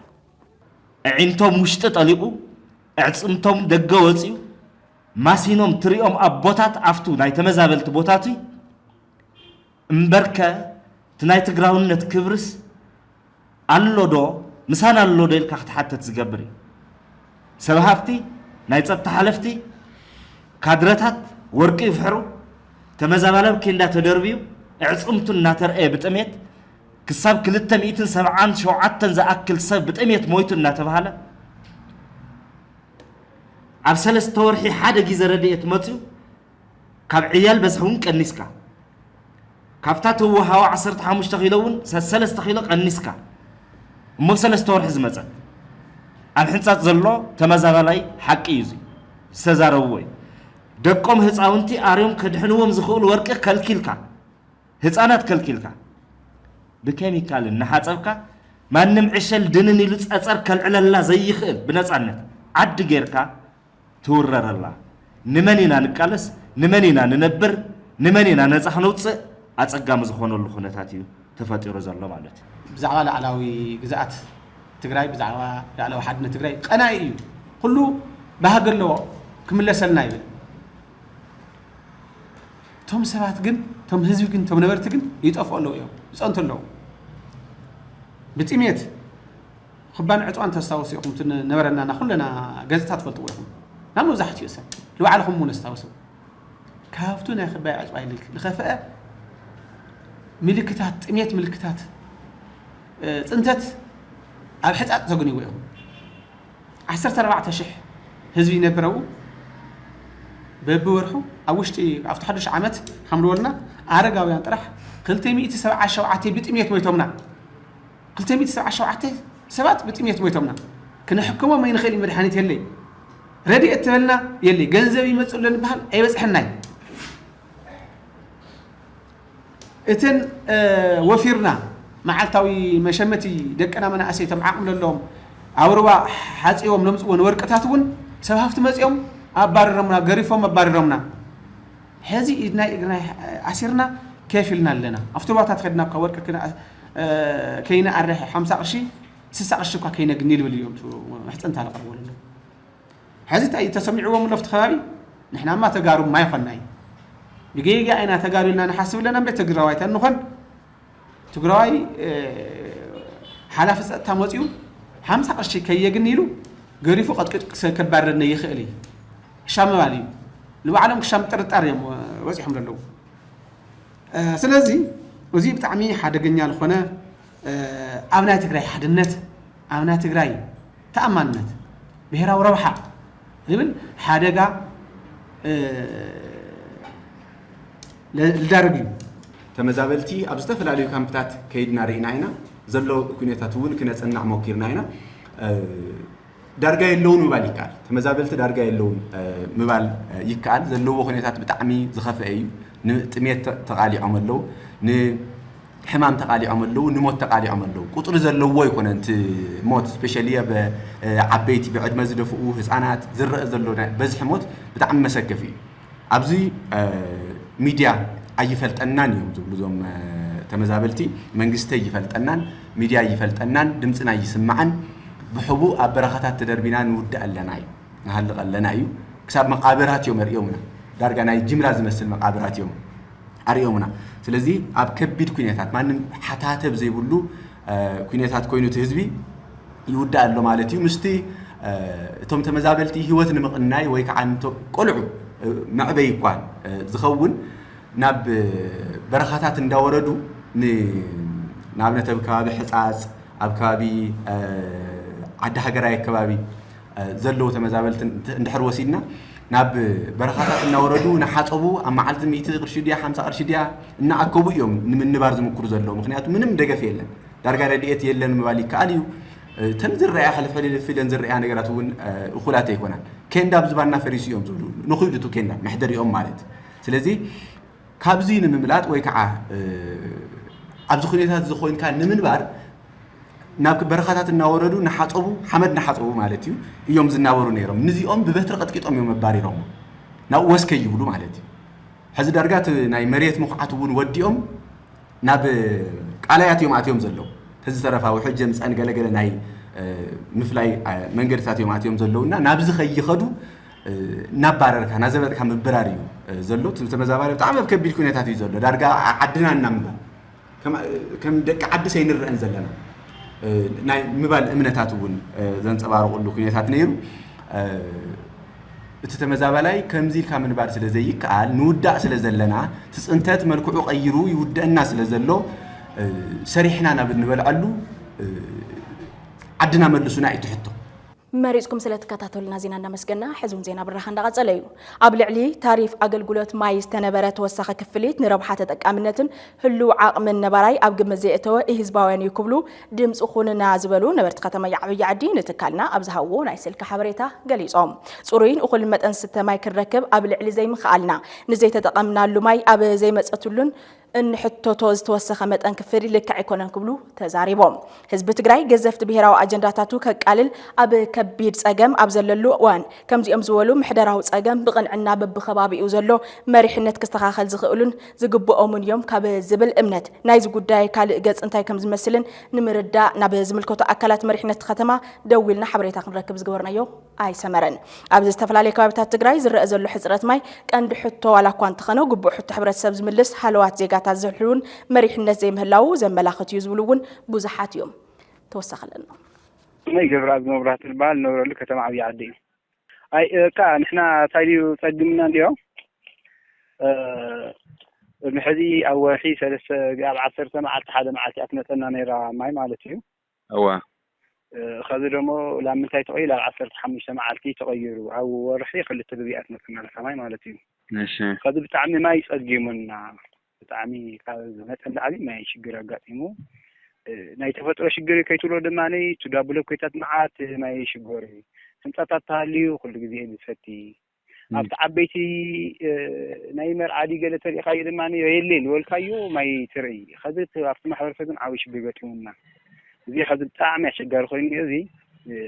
ዕንቶም ውሽጢ ጠሊቑ ዕጽምቶም ደገ ወፂኡ ማሲኖም ትሪኦም ኣብ ቦታት ኣፍቱ ናይ ተመዛበልቲ ቦታት እምበርከ እቲ ናይ ትግራውነት ክብርስ ኣሎዶ ምሳን ኣሎዶ ኢልካ ክትሓተት ዝገብር እዩ ሰብ ሃፍቲ ናይ ጸጥታ ሓለፍቲ ካድረታት ወርቂ ይፍሕሩ ተመዛባለም ኬንዳ ተደርቢዩ ዕጽምቱ እናተርአየ ብጥሜት ክሳብ 277 ዝኣክል ሰብ ብጥሜት ሞይቱ እናተባሃለ ኣብ 3 ወርሒ ሓደ ግዜ ረድኤት መፅኡ ካብ ዕያል በዝሕውን ቀኒስካ ካብታ ትወሃዋ 15 ኪሎ እውን 3 ኪሎ ቀኒስካ እሞ 3 ወርሒ ዝመፀት ኣብ ሕንፃት ዘሎ ተመዛባላይ ሓቂ እዩ ዝተዛረብዎ እዩ ደቆም ህፃውንቲ ኣርዮም ከድሕንዎም ዝኽእሉ ወርቂ ከልኪልካ ህፃናት ከልኪልካ ብኬሚካል እናሓፀብካ ማንም ዕሸል ድንን ኢሉ ፀፀር ከልዕለላ ዘይኽእል ብነፃነት ዓዲ ጌርካ ትውረረላ ንመን ኢና ንቃለስ ንመን ኢና ንነብር ንመን ኢና ነፃ ክንውፅእ ኣፀጋሚ ዝኾነሉ ኩነታት እዩ ተፈጢሩ ዘሎ ማለት እዩ ብዛዕባ ላዕላዊ ግዛኣት ትግራይ ብዛዕባ ላዕላዊ ሓድነት ትግራይ ቀናኢ እዩ ኩሉ ባህጊ ኣለዎ ክምለሰልና ይብል ቶም ሰባት ግን ቶም ህዝቢ ግን ቶም ነበርቲ ግን ይጠፍኡ ኣለዉ እዮም ይፀንቱ ኣለዉ ብጥሜት ክባን ዕፅዋን ተስታውሱ ኢኹም ነበረናና ኩለና ገጽታ ትፈልጥዎ ኢኹም ናብ መብዛሕትኡ ሰብ ንባዕልኹም እውን ኣስታውሱ ካብቱ ናይ ክባይ ዕፅዋ ዝኸፍአ ምልክታት ጥሜት ምልክታት ፅንተት ኣብ ሕፃጥ ተገኒዎ ኢኹም 14,000 ህዝቢ ይነበረው በብወርሑ ኣብ ውሽጢ ኣብቲ 1 ዓመት ከምልወልና ኣረጋውያን ጥራሕ 277 ብጥሜት ሞይቶምና 277 ሰባት ብጥሜት ሞይቶምና ክንሕክሞም ኣይንኽእል መድሓኒት የለይ ረድኤት ትበልና የለይ ገንዘብ ይመፅለን ባህል ኣይበፅሕናይ እተን ወፊርና መዓልታዊ መሸመቲ ደቀና መናእሰይቶም ዓቕሚ ዘለዎም ኣውርባ ሓፂቦም ለምፅዎን ወርቅታት እውን ሰብ ሃፍቲ መፅኦም ኣባሪሮምና ገሪፎም ኣባሪሮምና ሕዚ ኢድናይ እግርናይ ኣሲርና ከፍ ኢልና ኣለና ኣብቲ ቦታታት ከድና እኳ ወርቂ ከይነ ኣርሕ 50 ቅርሺ 60 ቅርሺ እኳ ከይነግኒ ይብል እዮም ሕፅንታ ዝቐርበሉ ኣሎ ሕዚ እንታይ ተሰሚዕዎም ለፍቲ ከባቢ ንሕናማ ተጋሩ ማ ይኮናይ ብጌጋ ኣይና ተጋሩ ኢልና ንሓስብ ለና እምበር ትግራዋይ ተንኾን ትግራዋይ ሓላፊ ፀጥታ መፅኡ 50 ቅርሺ ከየግኒ ኢሉ ገሪፉ ቀጥቅጥ ከባረነ ይኽእል እዩ ክሻም ባል እዩ ንባዕሎም ክሻም ጥርጣር እዮም ወፂሖም ዘለዉ ስለዚ وزي بتعمي حدقنيا لخنا أبناء تجري حدنت أبناء تجري تأمنت بهرا وربحة لمن حدقة لدرجة تمزابلتي أبستفل عليه كامبتات كيدنا ريناينا زلوا كنيتاتون كنا صنع موكيرناينا درجة اللون مبال يكال تمزابلت درجة اللون مبال يكال زلوا كنيتات بتعمي زخف أيو نتميت تقالي عملو حمام تقالي عملو نموت تقالي عملو قطر زلوا يكون أنت موت سبيشالية بعبيتي بعد مزد فوقه حسانات زرق زلوا بس حموت بتعمي مسكفي أبزي ميديا أي فلت أنان يوم زبلزوم تمزابلتي منجستي يفلت أنان ميديا يفلت أنان دمتنا يسمعن بحبو أبرخات تدربينان ود ألناي نهلق ألناي كسب مقابرات يوم اليومنا دارجنا يجمع لازم يصير مقابرات يوم اليومنا سلزي أب كبير كونيتات ما نم حتى بزي بقولو كونيتات كونو تهزبي يود ألو مالتي مستي توم تمزابلتي هو تنمقناي ويك عن تو قلعو معبي يقان زخون ناب برخاتات ندوردو ناب نتبكابي حصاص أبكابي عد هجراي كبابي زلوا تمزابلت ندحر وسيدنا ناب برخاتات ندوردو نحاصبو أما علت 100 قرش ديا 5 قرش ديا نعكبو يوم من نبارز مكر زلوا مخنياتو منم دغف يلن دارغا رديت يلن مبالي كاليو تنزر رأي حلف في لنزر رأي نجاراتون أخلاته يكونان كندا بزباننا فريسيوم زلوا نخيدتو كندا محضر يوم مالت سلزي كابزين مملات ويكعه أبز خليتها زخوين كان نمنبار ناب برخاتات النوردو نحاطبو حمد نحاطبو مالتيو يوم زناورو نيرم نزيهم ببتر قد كيتهم يوم مباري روم ناو وسكي يقولوا مالتيو هذا درجات ناي مريت مقعتون وديهم ناب قلايات يوم اتيوم زلو هذا طرفا وحجه مسان غلغله ناي مفلاي منغرتات يوم اتيوم زلونا نابز خيخدو نبارر كان زبط كم براريو زلو تمزابالي بتاع بكبير كونيتات يزلو دارجا عدنا نمبا كم دق عد سينر انزلنا ناي مبال امنتاتون زنصبارو كل كونيتات نيرو تتمزابالاي كمزيل كامن بار سلازي قال نودا سلازلنا تصنتات ملكو قيرو يودنا سلازلو سريحنا نبنبل علو عدنا ملسونا يتحطو مريزكم سلات كاتاتولنا زينا مسجنا حزون زينا برخان دغصليو ابلعلي تعريف اغلغلوت ماي استنبرت وسخ كفليت نربحه تطقامنتن هلو عقم نبراي اب جمزيتو حزباوያን يكبلو دمص خوننا زبلو نبرت ከተማ يعبي عدي نتكالنا ابزهو ناي سلك حبريتا غليصوم صورين اخل مطن ستماي كركب ابلعلي زي مخالنا نزي تطقمنالو ماي اب زي مصتلن ان حتوتو ዝተወሰخ መጠን ክፍሪ ልክዕ ይኮነን ክብሉ ተዛሪቦም ህዝብ ትግራይ ገዘፍት ብሄራዊ አጀንዳታቱ ከቃልል ኣብ ከቢድ ጸገም ኣብ ዘለሉ እዋን ከምዚኦም ዝበሉ ምሕደራዊ ጸገም ብቕንዕና በብኸባቢኡ ዘሎ መሪሕነት ክስተኻኸል ዝኽእሉን ዝግብኦምን እዮም ካብ ዝብል እምነት ናይዚ ጉዳይ ካልእ ገጽ እንታይ ከም ዝመስልን ንምርዳእ ናብ ዝምልከቱ ኣካላት መሪሕነት ከተማ ደዊልና ሓበሬታ ክንረክብ ዝገበርናዮ ኣይሰመረን ኣብ ዝተፈላለዩ ከባቢታት ትግራይ ዝረአ ዘሎ ሕጽረት ማይ ቀንዲ ሕቶ ዋላ እኳ እንተኾነ ግቡእ ሕቶ ሕብረተሰብ ዝምልስ ሓለዋት ዜጋ تازحلون مريحنا زي مهلاو زملاخت يزبلون بوزحات يوم توسخلنا ما يجبر از مبرات البال نور لك كتم عبي عدي اي كان احنا تايلو تقدمنا اليوم المحدي او حي ثلاث قال 10 سنه على حدا معك اتنتنا نيرا ماي مالتي اوا خذ دمو لما تاي تقيل على 15 معلكي تغيروا او رحي خلي تبيات مثلا ماي مالتي ماشي خذ بتعمي ما يسقيمنا بتعمي مثلا عادي ما يشجر قاطيمو ناي تفطر شجر كيتلو دماني تدابلو كيتات معات ما يشجوري سنتات تاليو كل غزي بفتي ابت عبيتي نايمر عادي قالت لي خاي دماني يلين والكايو ما يتري خذت عرفت محورفن عاوش بيغتيمنا زي خذت طعم شجر خويني زي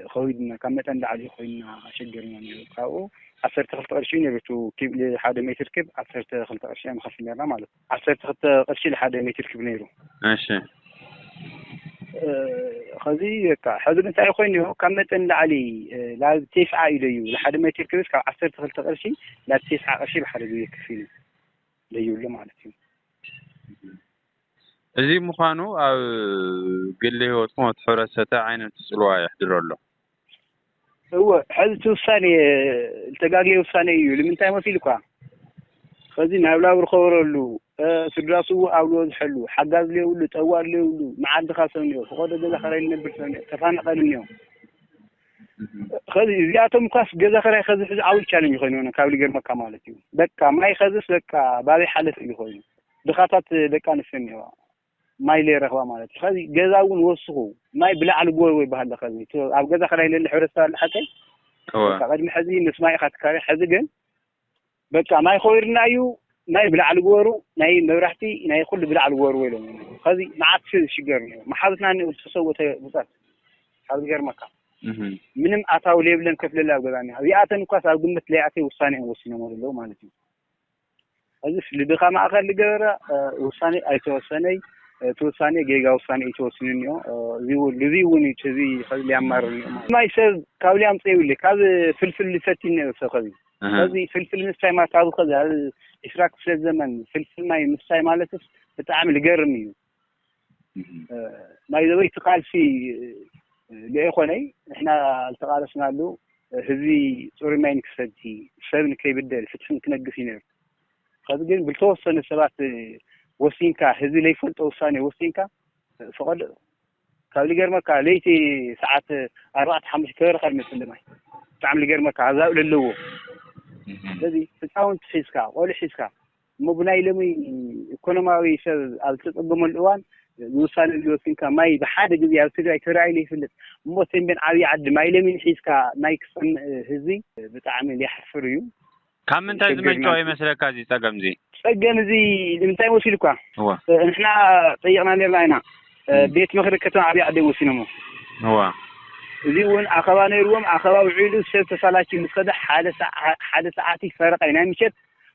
خويدنا كمتن دعلي خوينا شجرنا نيوكاو 10 قرشين يبتو كيب لحد متر كيب 10 قرشين مخفينا مالك 10 قرشين لحد متر كيب نيرو ماشي خذي حضر انت خويني كمتن دعلي لا 9 يليو لحد متر كيب 10 قرشين لا 9 قرشين لحد يكفيني ليو له مالتي ازي مخانو او قال لي هو تموت حرسته عين تسلوا يحضر له هو حدث الثاني التقاقي الثاني لمن تايم في لكوا خذينا ولا برخور له سدراسو أولو حلو حجاز ليه ولو توار ليه ولو معاد خاصني فقد جزا خير نبر سنة تفان قلنيهم خذ زياتهم كاس جزا خير خذ عاول كلام يخونون كابل غير مكان مالتي دكا ما يخذس دكا بعد حالة يخونون دخاتات دكا نسميها ما يلي رخوا مالتي خذ جزاون وسخو ما يبلع على جوي وبهذا خذني تو أب جزا خير اللي حرسها الحكي قد محزين نسمع خات كاري حزقن دكا ما يخويرنا يو ما يبلع على جورو ناي مرحتي ناي كل بلع على جورو ولا هذه ما عاد شجر ما حدثنا أن تسوت بسات هذا غير مكان منهم أتاو ليبلن كيف لله بغاني هذه أتن كاس أقول مثل أتي وصاني وصينا مولو مالتي هذا اللي بخا ما أخر لجرا وصاني أي توصاني توصاني جيجا وصاني توصينيو ذي كذي خلي أمر ما يصير كاولي أم تقول لك هذا فلفل اللي فتيني وسخذي هذه فلفل مستعي ما تعرف كذا هذا إشراك في الزمن فلفل ما مستعي مالته بتعمل جرمي ما يدوي تقال في لإخواني إحنا التقارسنا له هذي صوري ما ينكسدي سبب كي بدل فتحن كنقسينه هذا جن بالتوصل السبات وسينكا هذي لي فلت وصاني وسينكا فقد قبل جرمك ليتي ساعات 4-5 كير خير مثل ما تعمل جرمك عذاب للو الذي تتعاون تحسكا ولا حسكا مو بناي لمي إيكونومي شر التقدم الأوان يوصل اليوسين كماي بحاجة جديدة يصير يكرر لي في الموسم بين عادي عد ما يلمين حسكا نايكسن هذي بتعمل يحفريو كم أنت زمن توي مثلا كذي تقام زي زي لمتى وصلكوا هو إحنا طيقنا لنا بيت مخرج كتنا عادي عد وصلنا هو زيون أخواني روم أخوان وعيدوا سبت صلاتي مسخدة حادث ساعتي فرق أنا مشيت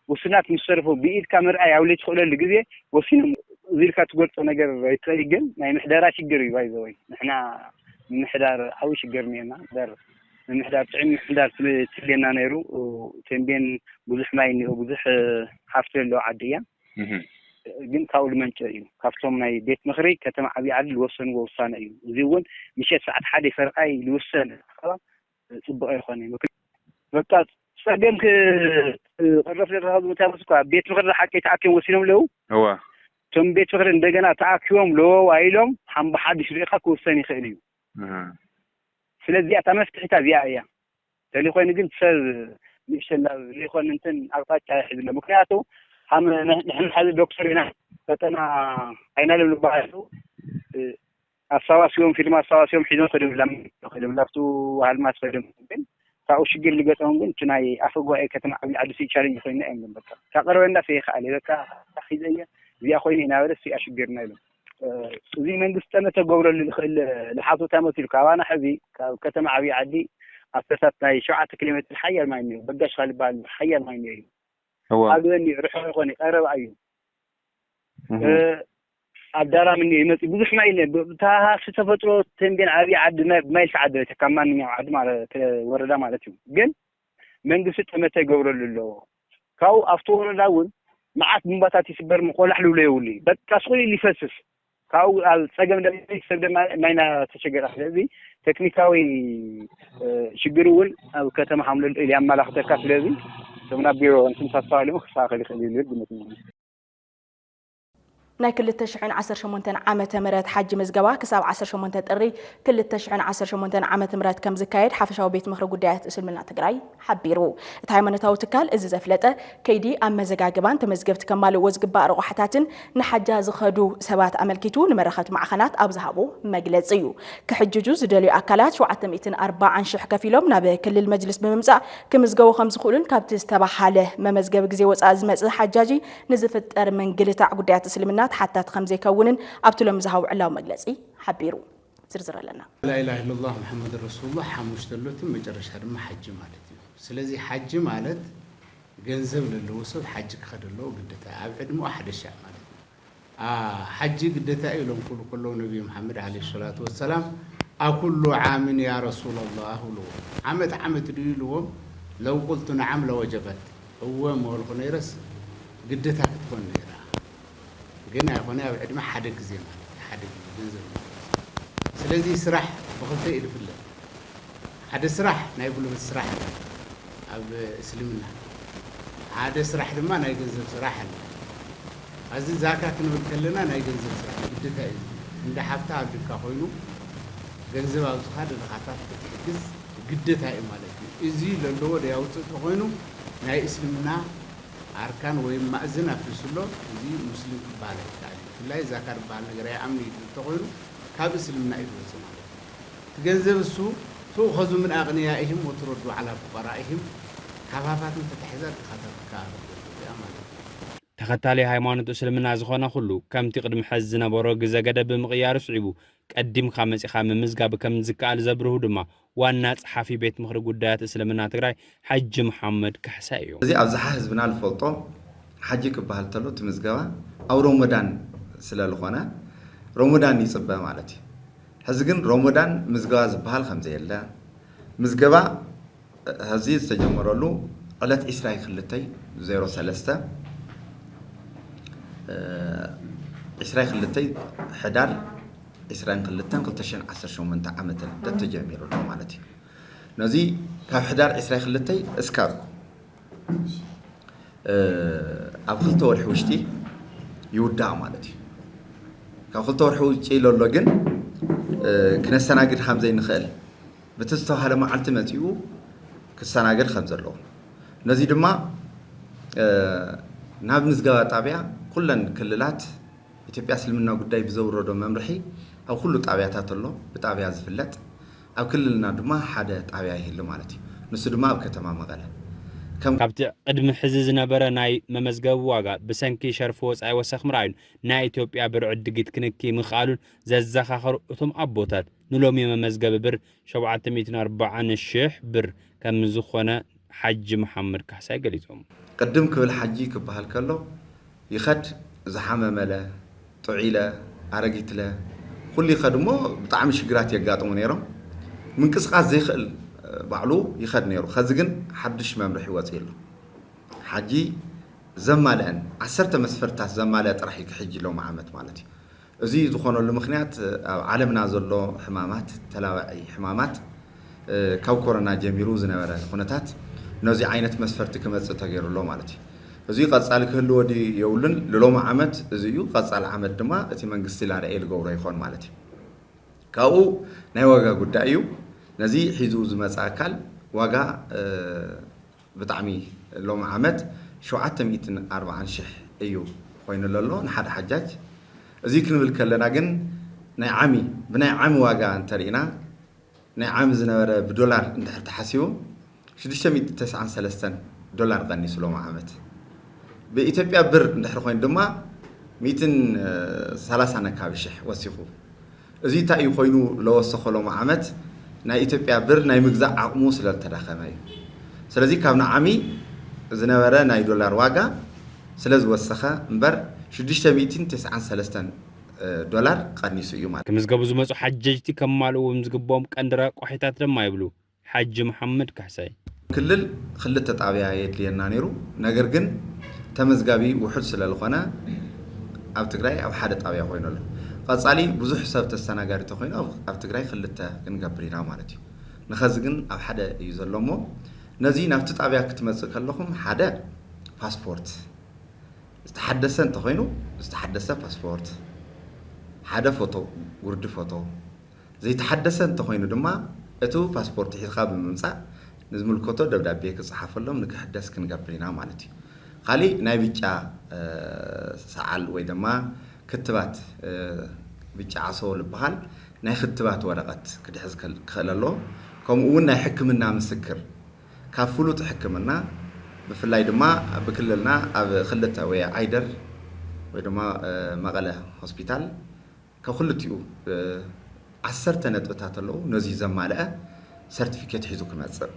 وسنات مصرفه بإيد كاميرا أي أولاد خلال الجزء وسين زي كاتقول تناجر يتلاقين ما ينحدر شجري بايزوي إحنا نحدر أو شجرنينا در نحدر تعين نحدر تلينا نيرو وتنبين بزح مايني وبزح حفل له عادية جن كاول منشأ كافتهم ناي بيت مخرج كتم عبي عدل وصن ووصان أيو زيون مشيت ساعة حادي فرقاي لوصل خلاص صبوا يا إخواني وقت سأجن قرف لهذا متابسكوا بيت مخرج حكي تعكم وصينهم له هو ثم بيت مخرج عندنا تعكم له وعيلهم هم بحد يشريخا كوساني خيريو فلذي أتمسك حتى بيعيا تلي إخواني جن سر مش اللي إخوان نتن أرقات حزنا مكنياته هم نحن هذا الدكتور هنا فتنا أين لهم بعثوا السواسيوم في ما السواسيوم حين خدم لفتو هالماس خدم بين فأوشجع اللي قتهم بين تناي أفوق كتم عبد السي شارين يخلينا أمين بكرة كقرر لنا في خالي بكرة تخيزية زي أخوي هنا ورث في أشجرنا له زي من دستنا تجور لحظة تامتي الكوانا حذي كتم عبي عدي أسستنا شعة كلمة الحية ما ينيو بقاش خالي بالحية ما ينيو هو هذا اللي رحوا يخوني قرب أيوه أبدارا مني مثل بزح ما يلي بتاعها ستفترو تنبين عبي عد ما يسعد كمان عد مع وردا مالتهم جن من قصة متى جور لله كاو أفطور الأول معك مباتات يسبر مقول حلو ليولي بتكسري اللي فسس كاو السجن ده يستخدم ما ينا تشجر هذه تكنيكاوي شجرول أو كتم حمل اللي عم لا خطر كاس لذي ثم نبيرو أنتم تصالحوا خسارة خليل بمثل ናይ 2018 ዓመተ ምህረት ሓጂ መዝገባ ክሳብ 18 ጥሪ 2018 ዓመተ ምህረት ከም ዝካየድ ሓፈሻዊ ቤት ምክሪ ጉዳያት እስልምና ትግራይ ሓቢሩ እቲ ሃይማኖታዊ ትካል እዚ ዘፍለጠ ከይዲ ኣብ መዘጋግባን ተመዝገብቲ ከማልእዎ ዝግባእ ረቑሕታትን ንሓጃ ዝኸዱ ሰባት ኣመልኪቱ ንመረኸት ማዕኸናት ኣብ ዝሃቦ መግለፂ እዩ ክሕጅጁ ዝደልዩ ኣካላት 740 ሽሕ ከፊሎም ናብ ክልል መጅልስ ብምምፃእ ክምዝገቡ ከም ዝኽእሉን ካብቲ ዝተባሃለ መመዝገቢ ግዜ ወፃኢ ዝመፅእ ሓጃጂ ንዝፍጠር መንግልታዕ ጉዳያት እስልምና حتى خمسة كونن أبتلهم زهو علاو مجلسي حبيرو زرزر لنا لا إله إلا الله محمد رسول الله حمش دلوتي مجرش هرم حج مالتي سلزي حج مالت جنزب للوصف حج خدلو قدتا أبعد مو أحد الشيء مالتي حج قدتا يلون كله نبي محمد عليه الصلاة والسلام أكل عام يا رسول الله لو عمت ديلوم لو قلت نعم لوجبت هو مول خنيرس قدتا تكون نيرا قلنا يا أخواني أبعد ما حد زين حد جنزب سلزي سرح بخلتي إلى بالله حد سرح نايقول له سرح أب سلمنا حد سرح لما نايجنزب سرح أزي زكاة كنقول كلنا نايجنزب جدتها عند حفتها عبدك خوينو جنزب أو تخاد الخطاب تكتس جدتها مالتي إزي للو ده أو تخوينو ناي إسلامنا أركان وين مأذنة في سلو إزي مسلم بالك تعالي لا زكاة بالك غير عمني تخوينو كاب إسلامنا يدرس مالتي تجنزب السوق سوق خذوا من أغنيائهم وتردوا على فقرائهم كفافات تتحذر خطر كار تختالي هايمانة اسلمنا زخونا خلو كم تقدم حزنا برو غزا غدا بمقيار صعيبو قديم خامس خام مزغاب كم زكال زبرو دما وانا صحافي بيت مخر غدات اسلمنا تግራይ حج محمد كحسايو እዚ ኣብዛሓ ህዝብና ልፈልጦ حج ክበሃል ተሎ ትምዝገባ ኣብ ረመዳን ስለልኾነ ረመዳን ይጽበ ማለት እዩ ሕዚ ግን ረመዳን ምዝገባ ዝበሃል ከም ዘየለ ምዝገባ ህዚ ዝተጀመረሉ ዕለት 22/03 22 حدار 22/2018 ዓመት ተጀሚሩ ነው ማለት እዩ ነዚ ካብ حدار 22 እስካብ ኣብ ክልተ ወርሒ ውሽጢ ይውዳእ ማለት እዩ ካብ ክልተ ወርሒ ውጪ ለሎ ግን ክነስተናግድ ከም ዘይንኽእል በተስተዋሃለ መዓልቲ መጺኡ ክስተናግድ ከም ዘለዎ ነዚ ድማ ናብ ምዝገባ ጣብያ ኩለን ክልላት ኢትዮጵያ እስልምና ጉዳይ ብዘውረዶ መምርሒ ኣብ ኩሉ ጣብያታት ኣሎ ብጣብያ ዝፍለጥ ኣብ ክልልና ድማ ሓደ ጣብያ ይህሉ ማለት እዩ ንሱ ድማ ኣብ ከተማ መቐለ ካብቲ ቅድሚ ሕዚ ዝነበረ ናይ መመዝገብ ዋጋ ብሰንኪ ሸርፍ ወጻኢ ወሰኽ ምርኣዩን ናይ ኢትዮጵያ ብር ዕድጊት ክንኪ ምኽኣሉን ዘዘኻኽሩ እቶም ኣቦታት ንሎሚ መመዝገብ ብር 740,000 ብር ከም ዝኾነ حج محمد كحساي قليتهم قدم كل حجي كبهال كله يخد زحمه ملا طعيله ارغيت له كل يخدمو بطعم شجرات يقاطمو نيرو من قسقاس زيخل بعلو يخد نيرو خزغن حدش ممرح يوصيله حجي زمالان 10 مسفرتات زماله طرح يحج له معامت مالتي ازي زخونو لمخنيات عالمنا زلو حمامات تلاوعي حمامات كاو كورونا جميرو زنبره خنتات نزي عينت مسفرت كمص تغيرلو مالتي ازي قصال كله ودي يولن للوم عمت ازيو قصال عمت دما اتي منغستي لارئيل غورو يخون مالتي كاو ناي واغا غدايو نزي حيزو زمصا اكل واغا بطعمي لوم عمت 740,000 ايو خوين لولو نحد حجاج ازي كنبل كلنا جن ناي عامي بناي عام واغا انترينا ناي عام زنبره بدولار اندحر تحسيو 693 دولار قنيس له عامت بإثيوبيا بر ندحر خوين دما 230 نكابشح وسيخو ازي تاي خوينو لو وسخو له عامت نا إثيوبيا بر ناي مغزا عقمو سلالتداخماي سلازي كابنا عامي زنبره ناي دولار واغا سلاز وسخه امبر 693 دولار قنيسو يوما كمزغبو زمصو حججتي كمالو ومزغبوم قندرا قحيتات دما يبلو حج محمد كحساي كلل خلت ጣብያ የድልየና ነይሩ ነገር ግን ተመዝጋቢ ውሑድ ስለልኾነ ኣብ ትግራይ ኣብ ሓደ ጣብያ ኮይነሉ ቀጻሊ ብዙሕ ሰብ ተስተናጋሪ ተኮይኑ ኣብ ትግራይ ክልተ ክንገብርና ማለት እዩ ንኸዚ ግን ኣብ ሓደ እዩ ዘሎሞ ነዚ ናብቲ ጣብያ ክትመጽእ ከለኹም ሓደ ፓስፖርት ዝተሐደሰ እንተኮይኑ ዝተሐደሰ ፓስፖርት ሓደ ፎቶ ጉርዲ ፎቶ ዘይተሐደሰ እንተኮይኑ ድማ እቱ ፓስፖርት ሒዝካ ብምምጻእ ንዝምልከቶ ደብዳቤ ክጽሓፈሎም ንክሕደስ ክንገብርና ማለት እዩ ካሊ ናይ ብጫ ሰዓል ወይ ድማ ክትባት ብጫ ዓሶ ልበሃል ናይ ክትባት ወረቐት ክድሕዝ ከለሎ ከምኡውን ናይ ሕክምና ምስክር ካብ ፍሉጥ ሕክምና ብፍላይ ድማ ብክልልና ኣብ ክልተ ወይ አይደር ወይ ድማ መቐለ ሆስፒታል ከኹልቲኡ 10 ነጥብታት ኣለዉ ነዚ ዘማልአ ሰርቲፊኬት ሒዙ ክመጽእ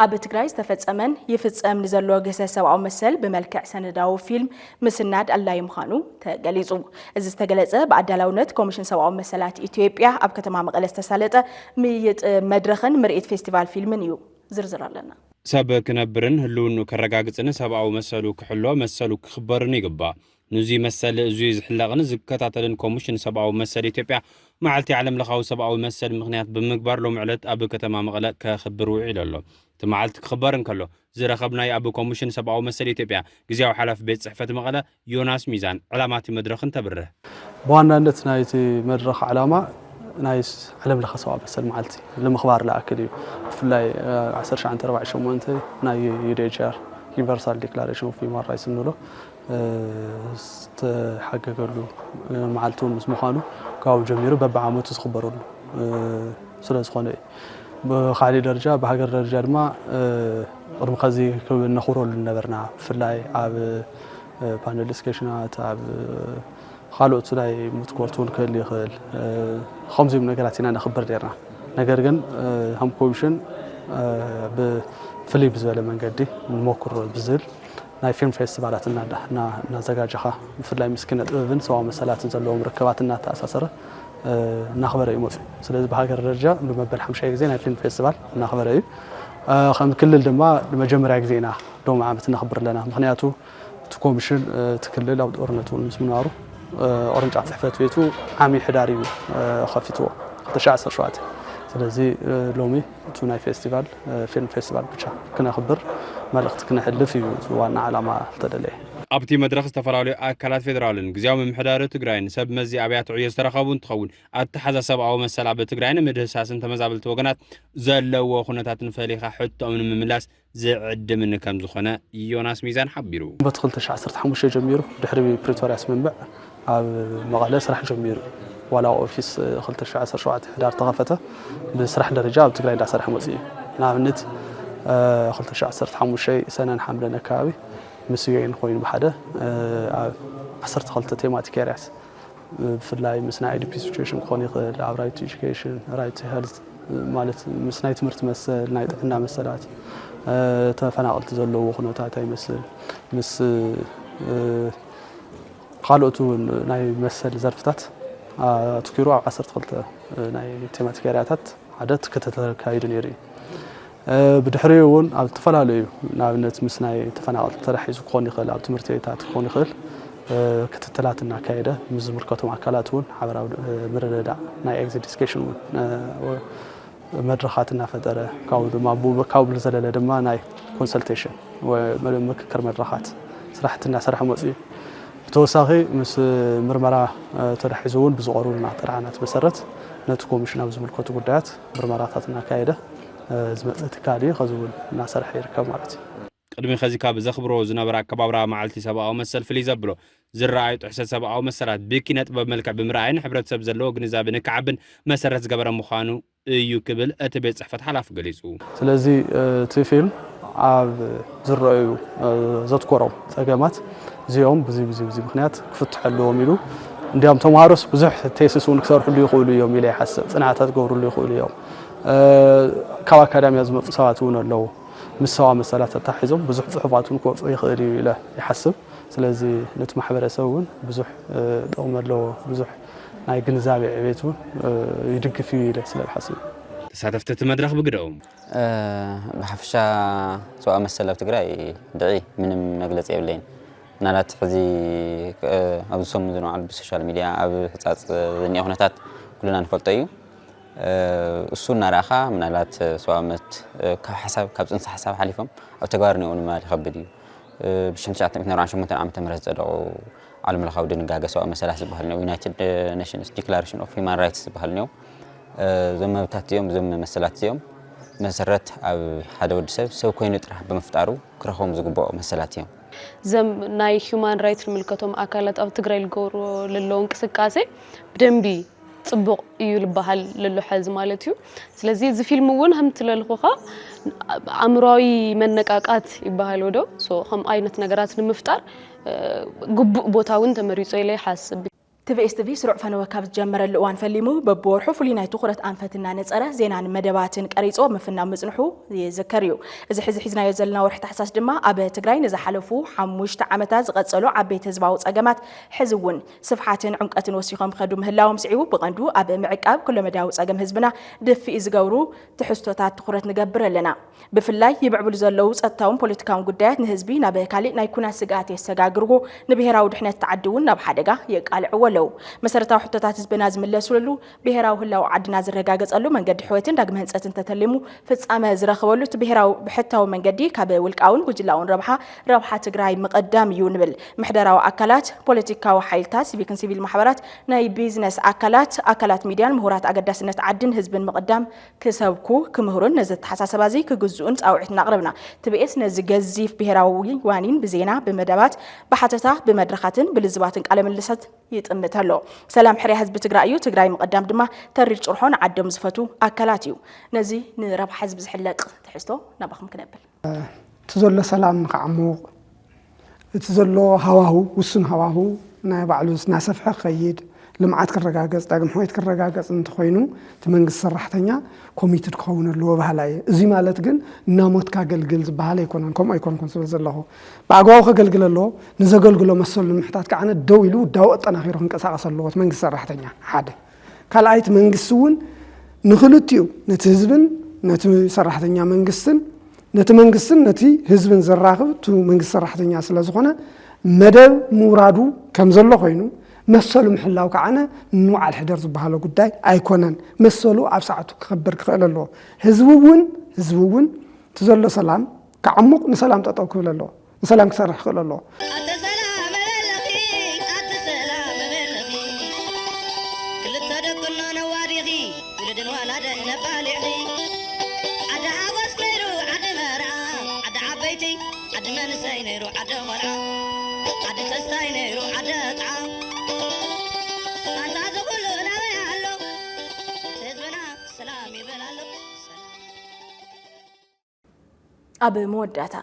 ኣብ ትግራይ ዝተፈጸመን ይፍጸም ንዘሎ ገሰ ሰብኣዊ መሰል ብመልክዕ ሰነዳዊ ፊልም ምስናድ ኣላይ ምዃኑ ተገሊጹ እዚ ዝተገለጸ ብኣዳላውነት ኮሚሽን ሰብኣዊ መሰላት ኢትዮጵያ ኣብ ከተማ መቐለ ዝተሳለጠ ምይጥ መድረኽን ምርኢት ፌስቲቫል ፊልምን እዩ ዝርዝር ኣለና ሰብ ክነብርን ህልውኑ ከረጋግጽን ሰብኣዊ መሰሉ ክሕሎ መሰሉ ክኽበርን ይግባእ نزي مسل زوي زحلقن زكتاتلن كوميشن سبعو مسل إثيوبيا معلتي علم لخاو سبعو مسل مغنيات بمقبار لو معلت أبو كتما مغلق كخبرو عيلالو تمعلت خبرن كلو زرخبنا أبو كوميشن سبعو مسل إثيوبيا جزياو حلف بيت صحفة مغلا يوناس ميزان علاماتي مدرخ تبره بوانا نت نايتي مدرخ علامة نايس علم لخ سبعو مسل معلتي لمخبار لا أكلي في الله 10 عن 4 شمونتي ناي يريجر Universal Declaration of Human Rights نقوله استحقق له معلتون مسموحانه كاو جميرو ببعامو تخبروا له سلاس خانه بخالي درجة بحاجة درجة ما رغم خزي نخورو للنبرنا في الله عب panel discussionات عب خالو تلاي متكورتون كل يخل خمسة من نقلاتنا نخبر ديرنا نقرقن هم كوميشن فلي بزوله من قدي نمكر بزل ناي فيلم فيستيفالات نزجاجها في الله مسكينة إيفن سواء مسألات نزلوا مركباتنا تأسسره نخبره يموت سلذ بهاجر الرجال لما بنحم شيء زين فيلم فيستيفال نخبره خم كل الدماء لما جمر عجزينا لو عامة نخبر لنا مخنياتو تكوميشن تكلل أو أورنتو مسمنارو أورنج عطفت فيتو عامي حداري خفيتو تشعصر شوات سلازي لومي توناي فيستيفال فيلم فيستيفال بتشا كنا خبر مالخت كنا حلف وانا علامه تدلي ابتي مدرخ استفرالي اكلات فيدرالن غزياو ممحدار تግራይን ሰብ መዚ አብያት ዕዮ ዝተረኸቡን ትኸውን አተሓዛ ሰብአዊ መሰላ በትግራይን ምድህሳስን ተመዛበልቲ ወገናት ዘለዎ ኩነታትን ፈሊኻ ሕቶምን ምምላስ ዝዕድምን ከም ዝኾነ ዮናስ ሚዛን ሓቢሩ በትኽል 2015 ጀሚሩ ድሕሪ ፕሪቶሪያ ስምምዕ ኣብ መቐለ ስራሕ ጀሚሩ ولا أوفيس خلت الشعب سرعة حدار تغفته بسرح درجة بتقرأ إذا سرح مزي نعمت خلت الشعب صرت حمو شيء سنة حملنا كابي مسؤولين خوين بحدا صرت خلت تيمات كيرس في اللاي مسنا IDP situation خوني لعب right to education right to health مالت مسنا تمرت مسل نايت عنا مسلات تفناقلت زلوا وخنوتات هاي مسل مس قالوا ناي مسل زرفتات تكيرو عصرت خلت ناي تيماتيك رياتات عادت كتتكايد نيري بدحريون على تفلاليو نابنت مسناي تفناقل ترحيز كوني خل على تمرتيتات كوني خل كتتلاتنا كايده مزمركاتو اكلاتون حبراو مردا ناي اكزيدسكيشن مدرخاتنا فدره كاود ما بو كاول زلله دما ناي كونسلتيشن ومككر مدرخات صراحتنا صراحه مصي توساخي مس مرمرا ترحيزون بزقرونا طرعنات بسرت نت كوميشن ابو زملكوت غدات مرمراتاتنا كايده زمت كادي خزول ناصر حيركب مالتي قدمي خزيكا بزخبرو زنبر اكبابرا معلتي سباو مسل فلي زبلو زراعي تحسد سباو مسرات بكينت بملكع بمراعين حبرت سب زلو غنزاب نكعبن مسرت زغبر مخانو እዩ ክብል እቲ ቤት ጽሕፈት ሓላፊ ገሊጹ ስለዚ እቲ ፊልም ኣብ ዝረአዩ ዘትኮረው ጸገማት እዚኦም ብዚ ምክንያት ክፍትሐልዎም ኢሉ እንዲያም ተማሃሮስ ብዙሕ ቴሲስውን ክሰርሕሉ ይኽእሉ እዮም ኢለ ይሓስብ ጽናዕታት ገብሩሉ ይኽእሉ እዮም ካብ ኣካዳምያ ዝመፁ ሰባት እውን ኣለዉ ምስ ሰባ መሰላት ተታሒዞም ብዙሕ ጽሑፋትን ክወፅኡ ይኽእል እዩ ኢለ ይሓስብ ስለዚ ነቲ ማሕበረሰብ እውን ብዙሕ ጥቕሚ ኣለዎ ብዙሕ ናይ ግንዛቤ ዕቤቱን ይድግፍ እዩ ኢለ ስለዝሓስብ ተሳተፍቲ መድረኽ ብግደኦም ብሓፈሻ ሰብኣ መሰል ኣብ ትግራይ ድዒ ምንም መግለፂ የብለይን ምናልባት ሕዚ ኣብ ዝሰሙን ዝነዓሉ ብሶሻል ሚድያ ኣብ ህፃፅ ዝኒአ ኩነታት ኩልና ንፈልጦ እዩ እሱ እናረኣኻ ምናልባት ሰብኣ መብት ካብ ሓሳብ ካብ ፅንሰ ሓሳብ ሓሊፎም ኣብ ተግባር ንኡ ንምባል ይኸብድ እዩ ብ1948 ዓመተ ምህረት ዝፀደቑ ዓለም ለኻዊ ድንጋጌ ሰብኣዊ መሰላት ዝበሃል ነው ዩናይትድ ኔሽንስ ዲክላሬሽን ኦፍ ሂውማን ራይትስ ዝበሃል ነው እዞም መብታት እዚኦም እዞም መሰላት እዚኦም መሰረት ኣብ ሓደ ወዲ ሰብ ኮይኑ ጥራሕ ብምፍጣሩ ክረኽቦም ዝግብኦ መሰላት እዮም ዘም ናይ ሂውማን ራይትስ ንምልከቶም ኣካላት ኣብ ትግራይ ዝገብሩ ለለዎ እንቅስቃሴ ብደንቢ ጽቡቕ እዩ ልበሃል ለሎ ሕዚ ማለት እዩ ስለዚ እዚ ፊልም እውን ከም ትለልኹኻ ኣእምሮዊ መነቃቃት ይበሃል ወዶ ሶ ከም ዓይነት ነገራት ንምፍጣር ግቡእ ቦታውን ተመሪጾ ኢለ ይሓስብ تبيس تبي سرع فنوا كابت جمر الأوان فليمو ببورحو فلينا تخرت أنفتنا نتصرة زينا مدباتن قريصو مفنا مزنحو يذكريو إذا حزنا يزلنا ورح تحساس دما أبي تجرين إذا حلفو حموش تعمتاز قد عبي تزباوت أجمات حزون صفحاتن عمقة وسيخهم خدوم هلاهم سعيو بغندو أبي معقاب كل مداوس أجم هزبنا دفي إزجورو تحستوتات تخرت نجبر لنا بفلاي يبعبل زلوز التاون بوليتيكاون قدات نهزبي نبي كالي نيكون سجات يسجاجرو نبيهراو دحنا تعدون نبحدقة يقال عولو مسرتاو حتتات هزبنا زملسولو بيهراو هلاو عدنا زرقاقص قالو من قد حويتن داق مهنصتن تتلمو فصامه زرخبلو تبيهراو بحتاو من قدي كاب ولقاون وجلاون ربحه تግራይ مقدام يونبل محدراو اكلات بوليتيكاو حيلتا سيفيكن سيفيل محبرات ناي بيزنس اكلات ميديان مهورات اقداسنت عدن هزبن مقدام كسبكو كمهرون نزت حساسبازي كجزؤن صاوعتنا قربنا تبيس نز ገዚፍ ብሔራዊ ዋኒን بزينا بمدبات بحتتا بمدرخاتن بلزباتن قال ملست يطمتالو سلام حري حزب تግራዩ تግራይ مقدام ድማ ተሪር ጭርሖን ዓደም ዝፈቱ አካላትዩ ነዚ ንረብ حزب ዝሕለቅ ትሕዝቶ ናባኹም ክነብል تزل سلام نعمق تزل هواه وسن هواه نبعلوس ناسفح خيد لمعات كرجاجز داقم حويت كرجاجز انت خوينو تمنجز سرحتنيا كوميتد كون اللي هو بهلاي زي مالت جن ناموت كاجلجل بهلاي يكونن كم يكون كونسول الله بعجوا كاجلجل الله نزجلجله مسؤول المحتاج كأنه دويلو دوت أنا غيرهم كساعة الله تمنجز سرحتنيا حدا كلايت منجسون نخلطيو نتهزبن نتسرحتنيا منجسن نتمنجسن نتي هزبن زراغب تو منجس سرحتنيا سلازخونه مدب مرادو كم زلو خوينو مسلو محلاو كعنا نوع الحدر زبهالو قداي ايكونن مسلو عب ساعتو كخبر كخيل الله هزبون تزلو سلام كعمق نسلام تطاو كخيل الله نسلام كسرح خيل الله أبي موداتا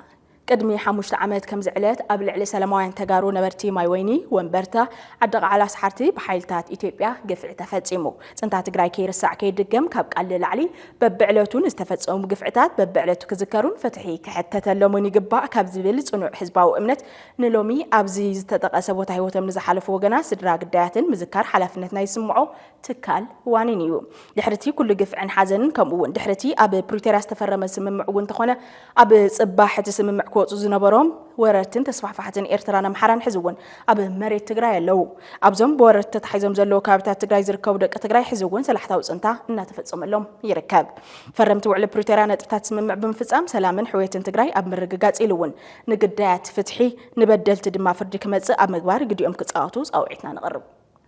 قدمي حموشت عمد كم زعلت قبل على سلاموين تجارو نبرتي ماي ويني ومبرتا عدق على سحرتي بحيلتات إثيوبيا قفع تفتيمو سنتات تجراي كير الساعة كيدقم كاب قال العلي ببعلتون استفتسهم قفعتات ببعلتو كذكرون فتحي كحتى تلوموني قبع كاب زبيل صنوع حزبا وامنت نلومي أبزيز تتقاسب وتهيوتم نزحلف وجنا سدراق دايتن مذكر حلفنتنا يسمعوا تكال وانينيو دحرتي كل قفع حزن كمون دحرتي أب بروتيراس تفرم سمم عون تخونه أب صباح تسمم كوت زنبرام ورتن تصبح فحتن إرترانا محران حزون أب مريت تجراي لو أبزم بورت تحيزم زلوا كابتات تجراي زركو دك تجراي حزون سلحتاوس أنت إنها تفتسم لهم يركب فرمتوا على بروتيرانا تتسمم بنفسام سلامن حويتن تجراي أب مرجعات إلون نقدات فتحي نبدل تدمع فردك متس أب مقبار قد يوم كتساعتوس أو عتنا نقرب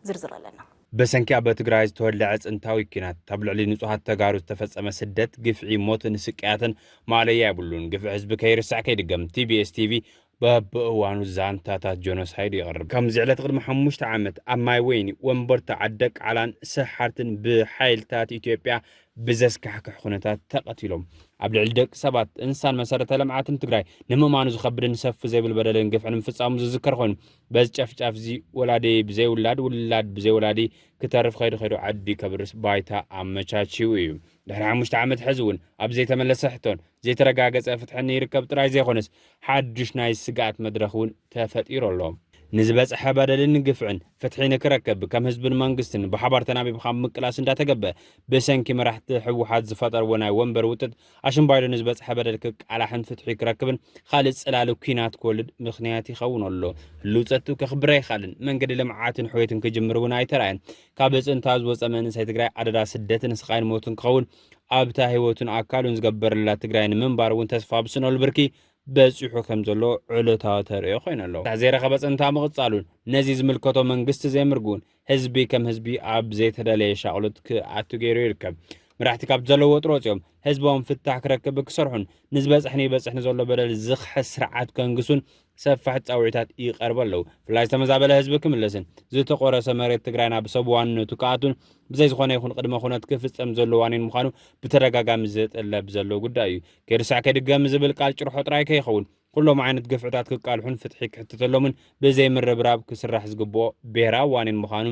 زرزر لنا بسنكي أبا تقراي تولعت انتاوي كينات تبلع لي نصوحات تقارو تفتصم سدت قفعي موتن سكياتن ما علي يابلون قفع حزب كير الساعة كيدقم TBS TV بابوانو زانتاتات جونوسايد يقرب كم زعلت غير محموش تعمت أماي ويني ومبر تعدك على سحارتن بحيلتات إثيوبيا بزسكحك خونتات تقتلهم عبد الدق سبات إنسان مسارة لمعاتن تقراي نما ما نزو خبر نسف زي بالبدل نقف عن فصام ذكر خون بس شاف زي ولادي بزي ولاد بزي ولادي كتعرف خير عدي كبرس بايتا عمشاتشيوي دحر مش تعمد حزون أبزي تملس حتون زي ترقاقص فتحني يركب تراي زي خونس حدش نايس سقات مدرخون تفتير اللهم نزبز حبادل نقفعن فتحين كركب كم حزب المنقستن بحبار تنابي بخام مقلاس اندا تقبى بسنكي مرحت حوحات زفطر وناي ومبر وتد عشان بايلو نزبز حبادل كك على حن فتحي كركبن خالد سلالو كينات كولد مخنياتي خون الله لوصتو كخبري خالن من قد لمعاتن حويتن كجمر وناي تراين كابز انتاز وصمن سيتقراي عددا سدتن سقاين موتن خون ابتا هيوتن اكالون زغبر لا تقراين منبار وين تسفا بسنول بركي بزحو كم زلو علتا تري خوين الله تعزير خبص انت مقصالون نزي زملكتو منغست زي مرغون حزبي كم حزبي اب زي تدلي شغلت كاتو غيرو يركب مرحتي كاب زلو وطروصيوم حزبهم فتح كركب كسرحون نزبصحني بصحني زلو بدل زخ سرعات كنغسون سفحت صاوعتات يقربلو فلاش تمزابله حزب كملسن زي تقورس مريت تግራይና بسبوان تكاتون بزي زخونه يكون قدمه خونات كفصم زلو وانين مخانو بترغاغام زطلب زلو ጉዳዩ كيرسع كدغم زبل قال ጭርሖ ጥራይ ከይኸውን ኩሎም ዓይነት ገፍዕታት ክቃልሑን ፍትሒ ክሕተተሎምን ብዘይ ምርብራብ ክስራሕ ዝግብኦ ብሔራዊ ዋኒን ምዃኑ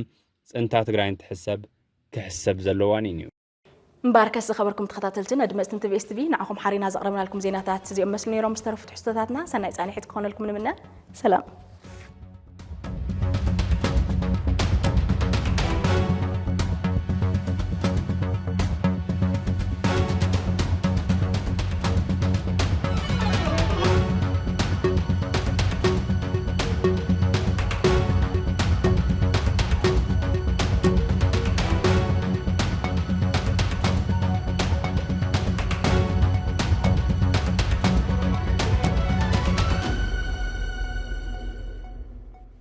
ፅንታ ትግራይን ትሕሰብ ክሕሰብ ዘለዋን እዩ مباركة خبركم تخطاتلتنا دمستن تبي اس تي في نعكم حرينا زقربنا لكم زيناتات زي مسلم يروم مسترف تحسطاتنا سنة إنساني حيت كون لكم منا سلام